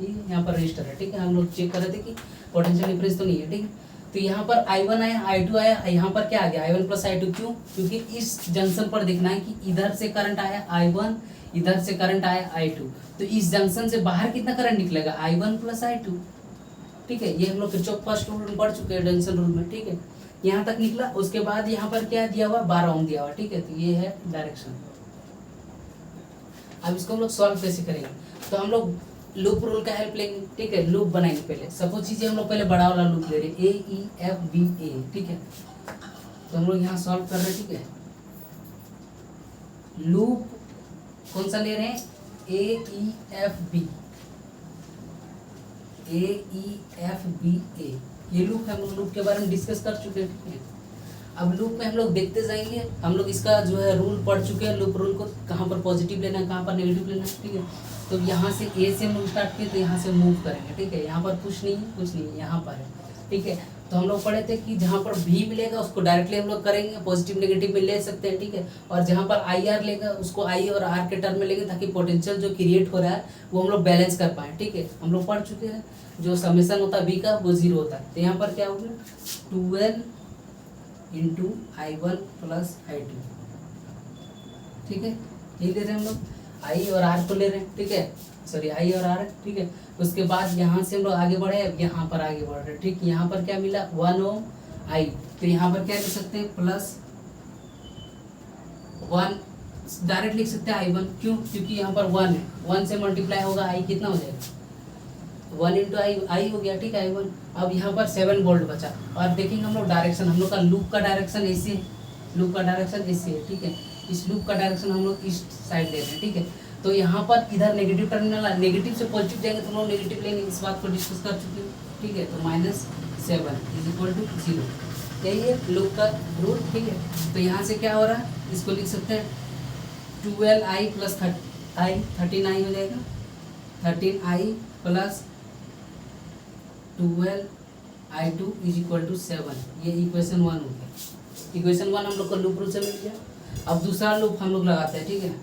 ये यहाँ पर रजिस्टर है, ठीक है। हम लोग चेक कर रहे थे कि पोटेंशियल डिफरेंस तो नहीं है, ठीक है। तो यहाँ पर I1 आया, I2 आया, यहाँ पर क्या आ गया I1 प्लस I2, क्यों, क्योंकि इस जंक्शन पर देखना है कि इधर से करंट आया I1, इधर से करंट आया I2, तो इस जंक्शन से बाहर कितना करंट निकलेगा I1 प्लस I2, ठीक है। ये हम लोग किरचॉफ फर्स्ट रूल में पढ़ चुके हैं, जंक्शन रूल में, ठीक है। यहाँ तक निकला। उसके बाद यहाँ पर क्या दिया हुआ 12 ओम दिया हुआ, ठीक है। तो ये है डायरेक्शन। अब इसको हम लोग सॉल्व कैसे करेंगे, तो हम लोग लूप रूल का हेल्प लेंगे, ठीक है। लूप बनाएंगे पहले। सपोज कीजिए हम लोग पहले बड़ा वाला लूप ले रहे हैं AEFBA, ठीक है। तो हम लोग यहाँ सॉल्व कर रहे हैं, ठीक है। लूप कौन सा ले रहे हैं AEFBA, ये लूप है। हम लोग लूप के बारे में डिस्कस कर चुके हैं, ठीक है। अब लूप में हम लोग देखते जाएंगे। हम लोग इसका जो है रूल पढ़ चुके हैं, लूप रूल को, कहाँ पर पॉजिटिव लेना है, कहाँ पर नेगेटिव लेना है, ठीक है। तो यहाँ से A से हम लोग स्टार्ट किए, तो यहाँ से मूव करेंगे, ठीक है। यहाँ पर कुछ नहीं है, यहाँ पर है, ठीक है। तो हम लोग पढ़े थे कि जहाँ पर भी मिलेगा उसको डायरेक्टली हम लोग करेंगे, पॉजिटिव नेगेटिव में ले सकते हैं, ठीक है। और जहाँ पर आई आर लेगा उसको आई और आर के टर्म में लेंगे, ताकि पोटेंशियल जो क्रिएट हो रहा है वो हम लोग बैलेंस कर पाएँ, ठीक है। हम लोग पढ़ चुके हैं जो समेसन होता है बी का वो 0 होता है। तो यहाँ पर क्या होगा 12 इंटू I1 प्लस I2, ठीक है। ये ले रहे हैं हम लोग आई और आर को ले रहे हैं, ठीक है, सॉरी आई और आर, ठीक है। उसके बाद यहाँ से हम लोग आगे बढ़े, अब यहाँ पर आगे बढ़ रहे हैं, ठीक। यहाँ पर क्या मिला 1 ओम आई, तो यहाँ पर क्या लिख सकते हैं प्लस 1, डायरेक्ट लिख सकते हैं I1, क्यों, क्योंकि यहाँ पर 1 है, 1 से मल्टीप्लाई होगा आई कितना हो जाएगा 1 इंटू आई हो गया, ठीक है I1। अब यहाँ पर 7 वोल्ट बचा, और देखेंगे हम लोग डायरेक्शन, हम लोग का लूप का डायरेक्शन ऐसे है, लूप का डायरेक्शन ऐसे है, ठीक है। इस लूप का डायरेक्शन हम लोग ईस्ट साइड ले रहे हैं, ठीक है। तो यहाँ पर इधर नेगेटिव टर्मिनल है, नेगेटिव से पॉजिटिव जाएंगे तो हम लोग नेगेटिव लेंगे, इस बात को डिस्कस कर चुके हैं, ठीक है। तो -7 = 0, यही है लूप का रूल, ठीक है। तो यहाँ से क्या हो रहा है, इसको लिख सकते हैं 12i प्लस 13i हो जाएगा, 13i प्लस 12i2 = 7, ये इक्वेशन 1 हो गया। इक्वेशन 1 हम लोग को लूप रूल से मिल गया। अब दूसरा लूप हम लोग लगाते हैं, ठीक है।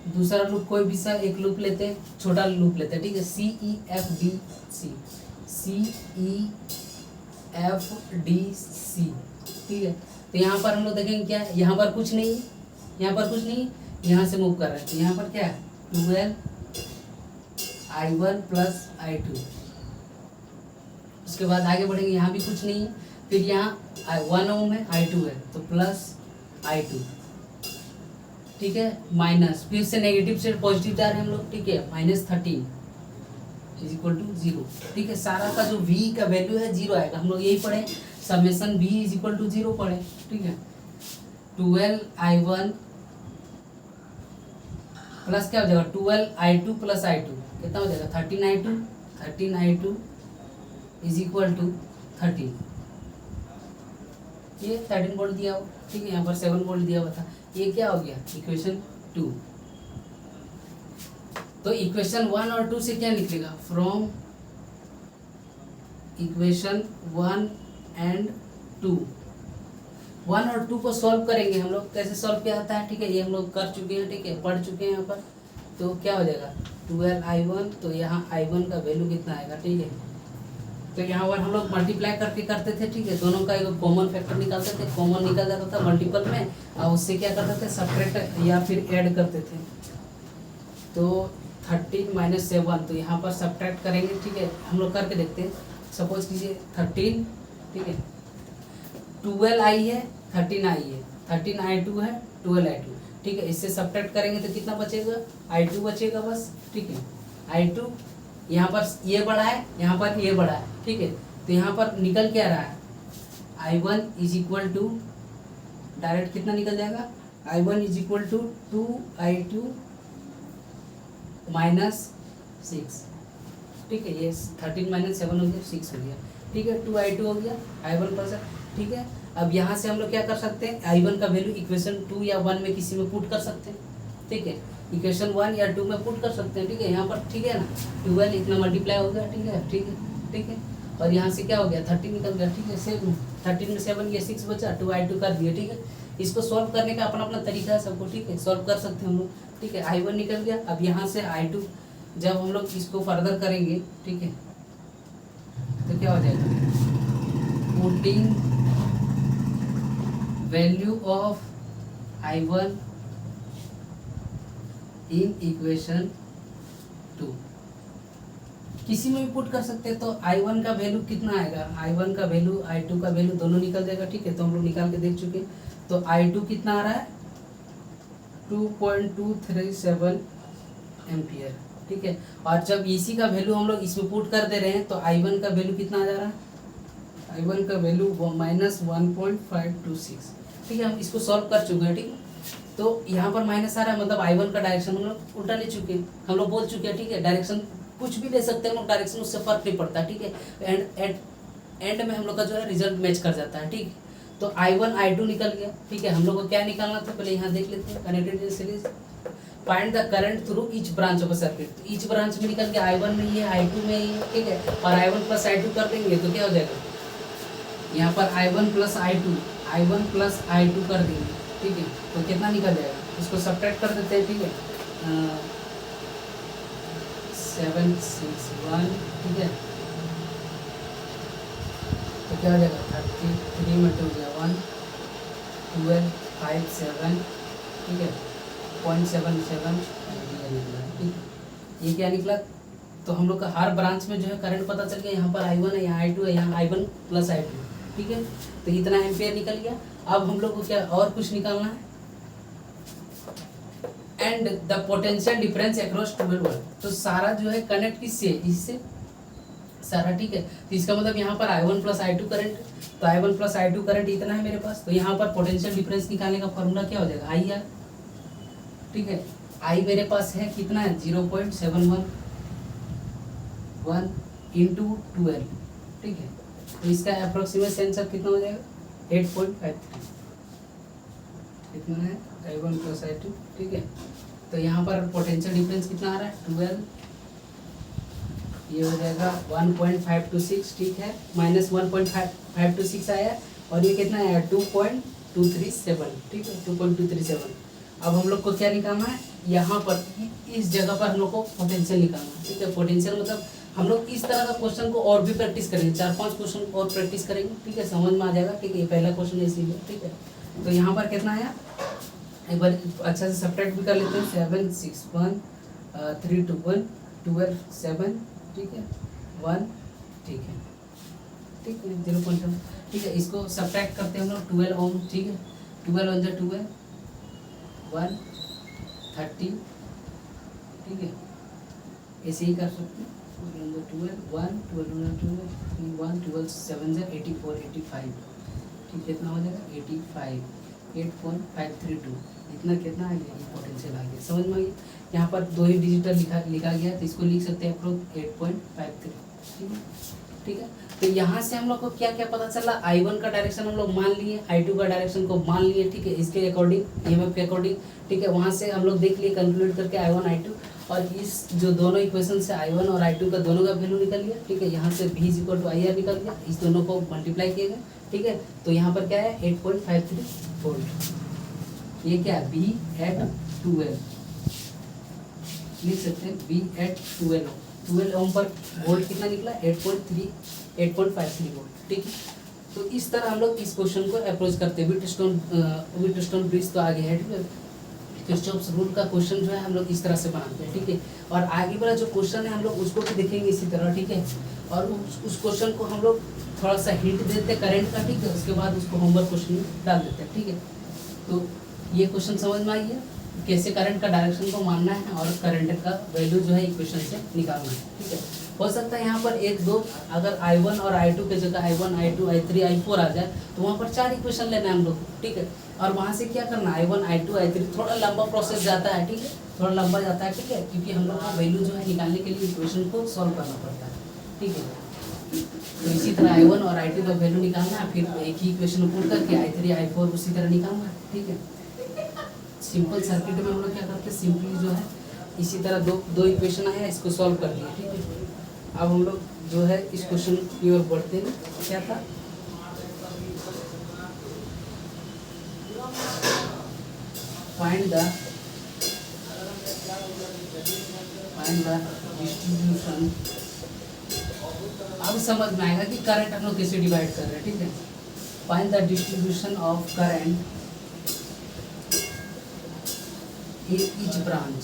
दूसरा लूप कोई भी सा एक लूप लेते हैं, छोटा लूप लेते हैं, ठीक है। CEFDC, ठीक है। तो यहाँ पर हम लोग देखेंगे क्या है, यहाँ पर कुछ नहीं है, यहाँ पर कुछ नहीं, यहाँ से मूव कर रहे हैं, तो यहाँ पर क्या है 12i1 प्लस I2। उसके बाद आगे बढ़ेंगे, यहाँ भी कुछ नहीं है, फिर यहाँ 1 ओम है, I2 है, तो प्लस I2, ठीक है, माइनस, फिर से नेगेटिव से पॉजिटिव जा रहे हैं हम लोग, ठीक है, -13 = 0, ठीक है। सारा का जो V का वैल्यू है 0 आएगा, हम लोग यही पढ़े, समेसन V = 0 पढ़े, ठीक है। 12i1 प्लस क्या हो जाएगा 12i2 प्लस I2 कितना हो जाएगा 13i2 = 13, ये 13 वोल्ट दिया हो, ठीक है। यहाँ पर 7 वोल्ट दिया हुआ था, ये क्या हो गया इक्वेशन 2। तो इक्वेशन 1 और 2 से क्या निकलेगा, फ्रॉम इक्वेशन 1 एंड 2, 1 और 2 को सॉल्व करेंगे हम लोग, कैसे सॉल्व किया जाता है, ठीक है, ये हम लोग कर चुके हैं, ठीक है, पढ़ चुके हैं यहाँ पर। तो क्या हो जाएगा 12i1, तो यहाँ I1 का वैल्यू कितना आएगा, ठीक है। तो यहाँ पर हम लोग मल्टीप्लाई करके करते थे, ठीक है, दोनों का एक कॉमन फैक्टर निकालते थे, कॉमन निकल जाता था मल्टीपल में, और उससे क्या करते थे सब्ट्रैक्ट या फिर ऐड करते थे। तो 13 - 7, तो यहाँ पर सब्ट्रैक्ट करेंगे, ठीक है, हम लोग करके देखते हैं। सपोज कीजिए 13, ठीक है, 12i है, 13i है, 13i2 है, 12i2, ठीक है। इससे सब्ट्रैक्ट करेंगे तो कितना बचेगा I2 बचेगा बस, ठीक है। I2 यहाँ पर ये बड़ा है, यहाँ पर ये बड़ा है, ठीक है। तो यहाँ पर निकल क्या रहा है I1 = डायरेक्ट कितना निकल जाएगा I1 = 2i2 - 6, ठीक है। ये 13 - 7 हो गया, 6 हो गया, ठीक है। 2i2 हो गया, I1 प्लस, ठीक है। अब यहाँ से हम लोग क्या कर सकते हैं, I1 का वैल्यू इक्वेशन 2 या 1 में किसी में पुट कर सकते हैं, ठीक है। इक्वेशन 1 या 2 में पुट कर सकते हैं, ठीक है। यहाँ पर ठीक है ना, 12 इतना मल्टीप्लाई हो गया, ठीक है, ठीक है, ठीक है। और यहाँ से क्या हो गया 13 निकल गया, ठीक है। 13 में 7 ये 6 बचा, 2i2 कर दिया, ठीक है। इसको सॉल्व करने का अपना अपना तरीका है सबको, ठीक है, सॉल्व कर सकते हैं हम लोग, ठीक है। I1 निकल गया। अब यहाँ से I2 जब हम लोग इसको फर्दर करेंगे, ठीक है, तो क्या हो जाएगा putting value of I1 in equation 2, किसी में भी पुट कर सकते हैं। तो I1 का वैल्यू कितना आएगा, I1 का वैल्यू I2 का वैल्यू दोनों निकल जाएगा, ठीक है। तो हम लोग निकाल के देख चुके। तो I2 कितना आ रहा है 2.237 एम्पियर, ठीक है। और जब इसी का वैल्यू हम लोग इसमें पुट कर दे रहे हैं तो I1 का वैल्यू कितना आ जा रहा है, I1 का वैल्यू -1.526, ठीक है। हम इसको सॉल्व कर चुके हैं, ठीक है। तो यहाँ पर माइनस आ रहा है, मतलब I1 का डायरेक्शन हम लोग उल्टा ले चुके हैं, हम लोग बोल चुके हैं, ठीक है। डायरेक्शन कुछ भी ले सकते हैं हम लोग, डायरेक्शन उससे फर्क नहीं पड़ता, ठीक है। एंड में हम लोग का जो है रिजल्ट मैच कर जाता है, ठीक। तो I1 I2 निकल गया, ठीक है। हम लोग को क्या निकालना था, पहले यहाँ देख लेते हैं connected series. Find the current through each branch of a circuit. तो ईच ब्रांच में निकल के I1 में ये I2 में ये, ठीक है। और I1 प्लस I2 कर देंगे तो क्या हो जाएगा, यहाँ पर I1 प्लस I2 कर देंगे, ठीक है। तो कितना निकल जाएगा, इसको सब्ट्रैक्ट कर देते हैं, ठीक है। 7 6 1, ठीक है। तो क्या हो जाएगा 33 में 2 गया 1 12 5 7, ठीक है 0.77 एम्पियर निकला, ठीक है। ये क्या निकला, तो हम लोग का हर ब्रांच में जो है करंट पता चल गया। यहाँ पर I1 है, यहाँ I2 है, यहाँ I1 प्लस I2, ठीक है। तो इतना एम्पियर निकल गया। अब हम लोग को क्या और कुछ निकालना है, and the potential difference across 12 volt. तो सारा जो है कनेक्ट किससे, इससे सारा, ठीक है। तो इसका मतलब यहाँ पर I1 प्लस I2 करंट, तो I1 प्लस I2 करंट इतना है मेरे पास। तो यहाँ पर पोटेंशियल डिफरेंस निकालने का फॉर्मूला क्या हो जाएगा, IR, ठीक है। I मेरे पास है कितना है 0.711 इंटू 12, ठीक है। तो इसका अप्रोक्सीमेट आंसर कितना हो जाएगा 8.53, कितना है I1 प्लस I2, ठीक है। तो यहाँ पर पोटेंशियल डिफरेंस कितना आ रहा है 12, ये हो जाएगा 1.526, ठीक है। माइनस 1.526 आया, और ये कितना आया 2.237, ठीक है 2.237। अब हम लोग को क्या निकालना है, यहाँ पर इस जगह पर हम लोग को पोटेंशियल निकालना है, ठीक है। पोटेंशियल मतलब हम लोग इस तरह का क्वेश्चन को और भी प्रैक्टिस करेंगे, 4-5 क्वेश्चन और प्रैक्टिस करेंगे, ठीक है। समझ में आ जाएगा, ठीक है। ये पहला क्वेश्चन है इसीलिए, ठीक है। तो यहाँ पर कितना आया, एक बार अच्छा से सब्ट्रैक्ट भी कर लेते हैं। 7 6 1 3 2 1 12 7, ठीक है 1, ठीक है, ठीक है 0.7, ठीक है। इसको सब्ट्रैक्ट करते हैं हम लोग 12 ओम, ठीक है। 12 1 12 1 30, ठीक है। ऐसे ही कर सकते हैं 12 1 12 1 12 7 84 85, ठीक, कितना हो जाएगा 85 8.532, इतना कितना आ गया, पोटेंशियल आ गया। समझ में आ गया। यहाँ पर 2 ही डिजिटल लिखा गया, तो इसको लिख सकते हैं अप्रोक्स 8.53, ठीक है, ठीक है। तो यहाँ से हम लोग को क्या क्या पता चला, I1 का डायरेक्शन हम लोग मान लिए, I2 का डायरेक्शन को मान लिए, ठीक है। इसके अकॉर्डिंग EMF के अकॉर्डिंग, ठीक है। वहाँ से हम लोग देख लिए कैलकुलेट करके I1 I2, और इस जो दोनों इक्वेशन से I1 और I2 का दोनों का वैल्यू निकल लिया, ठीक है। यहाँ से V = IR निकल गया, इस दोनों को मल्टीप्लाई किया गया, ठीक है। तो यहाँ पर क्या है 8.53 वोल्ट। ये क्या है B at 12, लिख सकते हैं B at 12 ओम पर वोल्ट कितना निकला 8.53 वोल्ट, ठीक है। तो इस तरह हम लोग इस क्वेश्चन को अप्रोच करते हैं। व्हीटस्टोन ब्रिज तो आगे है, ठीक है। किरचॉफ्स रूल का क्वेश्चन जो है हम लोग इस तरह से बनाते हैं, ठीक है। और आगे वाला जो क्वेश्चन है हम लोग उसको भी देखेंगे इसी तरह, ठीक है। और उस क्वेश्चन को हम लोग थोड़ा सा हिंट देते हैं करंट का, ठीक है। उसके बाद उसको होमवर्क क्वेश्चन में डाल देते हैं, ठीक है। तो ये क्वेश्चन समझ में आई है, कैसे करंट का डायरेक्शन को मानना है और करंट का वैल्यू जो है इक्वेशन से निकालना है, ठीक है। हो सकता है यहाँ पर 1-2 अगर I1 और I2 के जगह I1 I2 I3 I4 आ जाए, तो वहाँ पर 4 इक्वेशन लेना है हम लोग, ठीक है। और वहाँ से क्या करना है I1 I2 I3, थोड़ा लंबा प्रोसेस जाता है, ठीक है, थोड़ा लंबा जाता है, ठीक है। क्योंकि हम लोग को वैल्यू जो है निकालने के लिए इक्वेशन को सॉल्व करना पड़ता है, ठीक है। तो इसी तरह I1 और I2 का वैल्यू निकालना है, फिर एक ही इक्वेशन पुट करके I3 I4 उसी तरह निकालना है, ठीक है। सिंपल सर्किट में हम लोग क्या करते हैं, सिंपली जो है इसी तरह दो इक्वेशन आया, इसको सॉल्व कर दिया, ठीक है। अब हम लोग जो है इस क्वेश्चन की ओर बढ़ते हैं। क्या था, फाइंड द डिस्ट्रीब्यूशन। अब समझ में आएगा कि करंट हम लोग कैसे डिवाइड कर रहे हैं, ठीक है। Find the distribution of current each branch,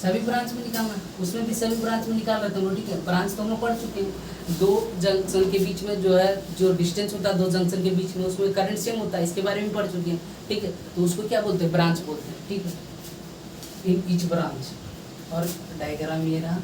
सभी ब्रांच में निकालना है। उसमें भी सभी ब्रांच में निकाल रहे थे हम लोग, ठीक है। ब्रांच तो हम लोग पढ़ चुके हैं, 2 जंक्शन के बीच में जो है जो डिस्टेंस होता है 2 जंक्शन के बीच में, उसमें करंट सेम होता है, इसके बारे में पढ़ चुके हैं, ठीक है। तो उसको क्या बोलते हैं, ब्रांच बोलते हैं, ठीक है, इन ईच ब्रांच। और डायग्राम ये रहा,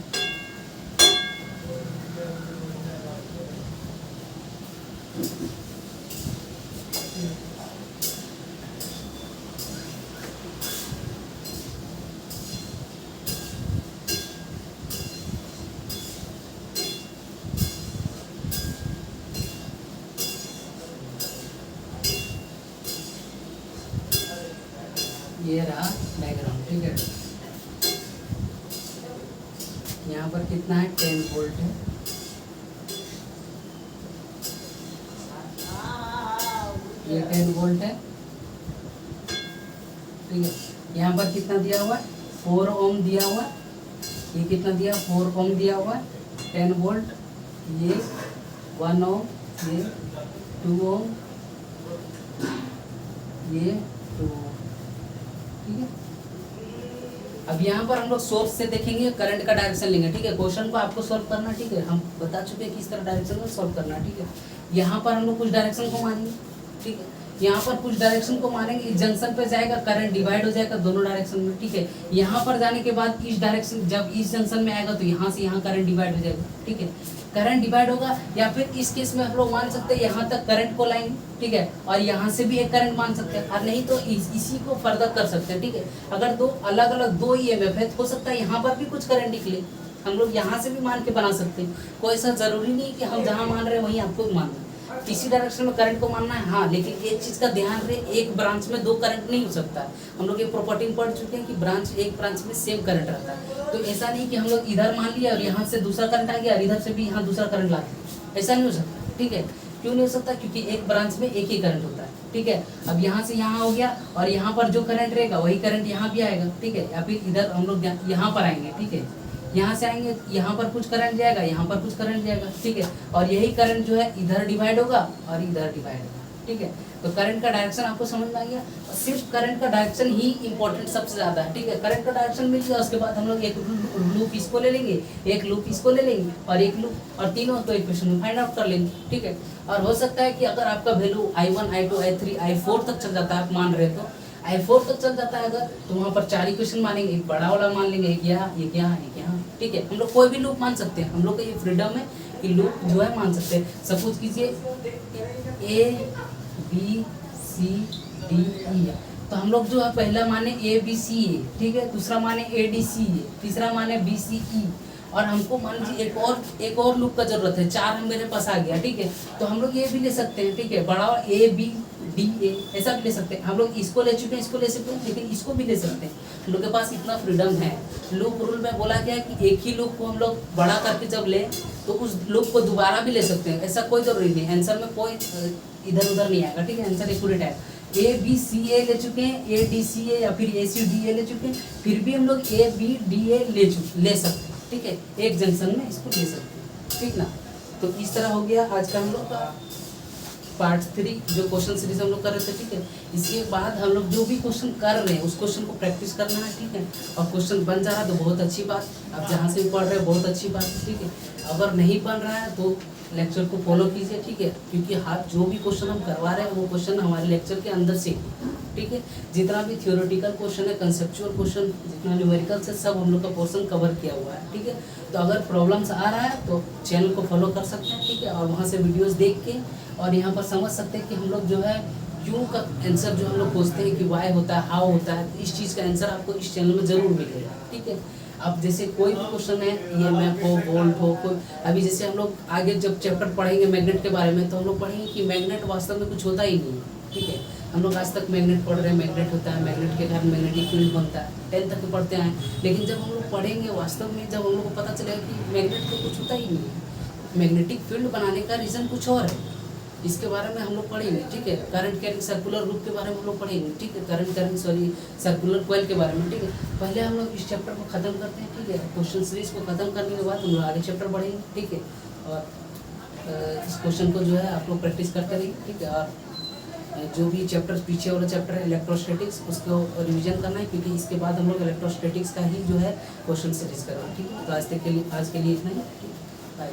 डायग्राम, ठीक है। यहाँ पर कितना है 10 वोल्ट है, ये 10 वोल्ट है, ठीक है। यहाँ पर कितना दिया हुआ है 4 ओम दिया हुआ है, ये कितना दिया 4 ओम दिया हुआ है, 10 वोल्ट, ये 1 ओम, ये 2 ओम, ये 2 ओम, ठीक है। अब यहाँ पर हम लोग सोर्स से देखेंगे, करंट का डायरेक्शन लेंगे, ठीक है। क्वेश्चन को आपको सॉल्व करना, ठीक है, हम बता चुके हैं किस तरह डायरेक्शन में सॉल्व करना, ठीक है। यहाँ पर हम लोग कुछ डायरेक्शन को मानेंगे, ठीक है। यहाँ पर कुछ डायरेक्शन को मानेंगे, इस जंक्शन पे जाएगा, करंट डिवाइड हो जाएगा दोनों डायरेक्शन में, ठीक है। यहाँ पर जाने के बाद इस डायरेक्शन, जब इस जंक्शन में आएगा तो यहाँ से यहाँ करंट डिवाइड हो जाएगा, ठीक है। करंट डिवाइड होगा, या फिर इस केस में हम लोग मान सकते हैं यहाँ तक करंट को लाएंगे, ठीक है, और यहाँ से भी एक करंट मान सकते हैं, और नहीं तो इसी को फर्दर कर सकते हैं, ठीक है। अगर दो अलग अलग दो ईएमएफ है, हो सकता है यहाँ पर भी कुछ करंट निकले, हम लोग यहाँ से भी मान के बना सकते हैं। कोई ऐसा जरूरी नहीं कि हम जहाँ मान रहे हैं वहीं आपको भी मानना है, किसी डायरेक्शन में करंट को मानना है, हाँ। लेकिन एक चीज का ध्यान रहे, एक ब्रांच में दो करंट नहीं हो सकता है। हम लोग ये प्रॉपर्टी में पढ़ चुके हैं कि एक ब्रांच में सेम करंट रहता है, तो ऐसा नहीं कि हम लोग इधर मान लिया और यहाँ से दूसरा करंट आ गया और इधर से भी यहाँ दूसरा करंट ला दिया, ऐसा नहीं हो सकता, ठीक है। क्यों नहीं हो सकता? क्योंकि एक ब्रांच में एक ही करंट होता है, ठीक है। अब यहाँ से यहाँ हो गया और यहाँ पर जो करंट रहेगा वही करंट यहाँ भी आएगा, ठीक है। या फिर इधर हम लोग यहाँ पर आएंगे, ठीक है, यहाँ से आएंगे, यहाँ पर कुछ करंट जाएगा, यहाँ पर कुछ करंट जाएगा, ठीक है। और यही करंट जो है इधर डिवाइड होगा और इधर डिवाइड होगा, ठीक है। तो करंट का डायरेक्शन आपको समझ में आ गया। सिर्फ करंट का डायरेक्शन ही इंपॉर्टेंट सबसे ज़्यादा है, ठीक है। करंट का डायरेक्शन मिल गया, उसके बाद हम लोग एक लूप इसको ले लेंगे, एक लूप इसको ले लेंगे और एक लूप, और तीनों को इक्वेशन में फाइंड आउट कर लेंगे, ठीक है। और हो सकता है कि अगर आपका value I1, I2, I3, I4 तक चल जाता है, आप मान रहे तो I4 तक चल जाता है अगर, तो वहाँ पर 4 इक्वेशन मानेंगे, एक बड़ा वाला मान लेंगे, एक यहाँ, एक यहाँ, एक यहाँ, ठीक है। हम लोग कोई भी लूप मान सकते हैं, हम लोग का ये फ्रीडम है कि लूप जो है मान सकते हैं। सपोज कीजिए ABCDE है, तो हम लोग जो है पहला माने ABCA, ठीक है, दूसरा माने ADCA, तीसरा माने BCE, और हमको मान लीजिए एक और लूप का जरूरत है, 4 मेरे पास आ गया, ठीक है। तो हम लोग ये भी ले सकते हैं, ठीक है, बड़ा ABDA ऐसा भी ले सकते हैं। हम लोग इसको ले चुके हैं, इसको ले सकते हैं, लेकिन इसको भी ले सकते हैं। हम लोग के पास इतना फ्रीडम है। लूप रूल में बोला गया है कि एक ही लूप को हम लोग बड़ा करके जब ले तो उस लूप को दोबारा भी ले सकते हैं, ऐसा कोई जरूरी नहीं। आंसर में कोई इधर उधर नहीं आएगा, ठीक है। आंसर एक्यूरेट है। ABCA ले चुके हैं, ADCA या फिर ACDA ले चुके हैं, फिर भी हम लोग ABDA ले सकते हैं, ठीक है। एक जंक्शन में इसको ले सकते हैं, ठीक ना। तो इस तरह हो गया आज का हम लोग का पार्ट 3 जो क्वेश्चन सीरीज हम लोग कर रहे थे, ठीक है। इसके बाद हम लोग जो भी क्वेश्चन कर रहे हैं उस क्वेश्चन को प्रैक्टिस करना है, ठीक है। और क्वेश्चन बन जा रहा है तो बहुत अच्छी बात, आप जहाँ से भी पढ़ रहे हैं बहुत अच्छी बात है, ठीक है। अगर नहीं बन रहा है तो लेक्चर को फॉलो कीजिए, ठीक है, क्योंकि हाथ जो भी क्वेश्चन हम करवा रहे हैं वो क्वेश्चन हमारे लेक्चर के अंदर से, ठीक है। जितना भी थियोरेटिकल क्वेश्चन है, कंसेप्चुअल क्वेश्चन, जितना न्यूमेरिकल्स है, सब हम लोग का पोर्शन कवर किया हुआ है, ठीक है। तो अगर प्रॉब्लम्स आ रहा है तो चैनल को फॉलो कर सकते हैं, ठीक है, और वहाँ से वीडियोस देख के और यहाँ पर समझ सकते हैं कि हम लोग जो है क्यों का आंसर जो हम लोग पूछते हैं कि वाई होता है, हाउ होता है, इस चीज़ का आंसर आपको इस चैनल में ज़रूर मिलेगा, ठीक है। अब जैसे कोई भी क्वेश्चन है, EMF हो, वोल्ट हो, कोई अभी जैसे हम लोग आगे जब चैप्टर पढ़ेंगे मैग्नेट के बारे में तो हम लोग पढ़ेंगे कि मैग्नेट वास्तव में कुछ होता ही नहीं है, ठीक है। हम लोग आज तक मैग्नेट पढ़ रहे हैं, मैग्नेट होता है, मैग्नेट के कारण मैग्नेटिक फील्ड बनता है, 10 तक पढ़ते हैं। लेकिन जब हम लोग पढ़ेंगे वास्तव में, जब हम लोग को पता चलेगा कि मैग्नेट तो कुछ होता ही नहीं है, मैग्नेटिक फील्ड बनाने का रीज़न कुछ और है, इसके बारे में हम लोग पढ़ेंगे, ठीक है। करंट कैरिंग सर्कुलर रूप के बारे में हम लोग पढ़ेंगे, ठीक है। करंट कैरिंग सर्कुलर कॉइल के बारे में, ठीक है। पहले हम लोग इस चैप्टर को ख़त्म करते हैं, ठीक है। क्वेश्चन सीरीज को ख़त्म करने के बाद हम लोग आगे चैप्टर पढ़ेंगे, ठीक है। और इस क्वेश्चन को जो है आप लोग प्रैक्टिस करते रहिए, ठीक है। और जो भी चैप्टर पीछे वाला चैप्टर है इलेक्ट्रोस्टैटिक्स, उसको रिवीजन करना है, क्योंकि इसके बाद हम लोग इलेक्ट्रोस्टैटिक्स का ही जो है क्वेश्चन सीरीज करना है, ठीक है। तो आज के लिए इतना ही, बाय।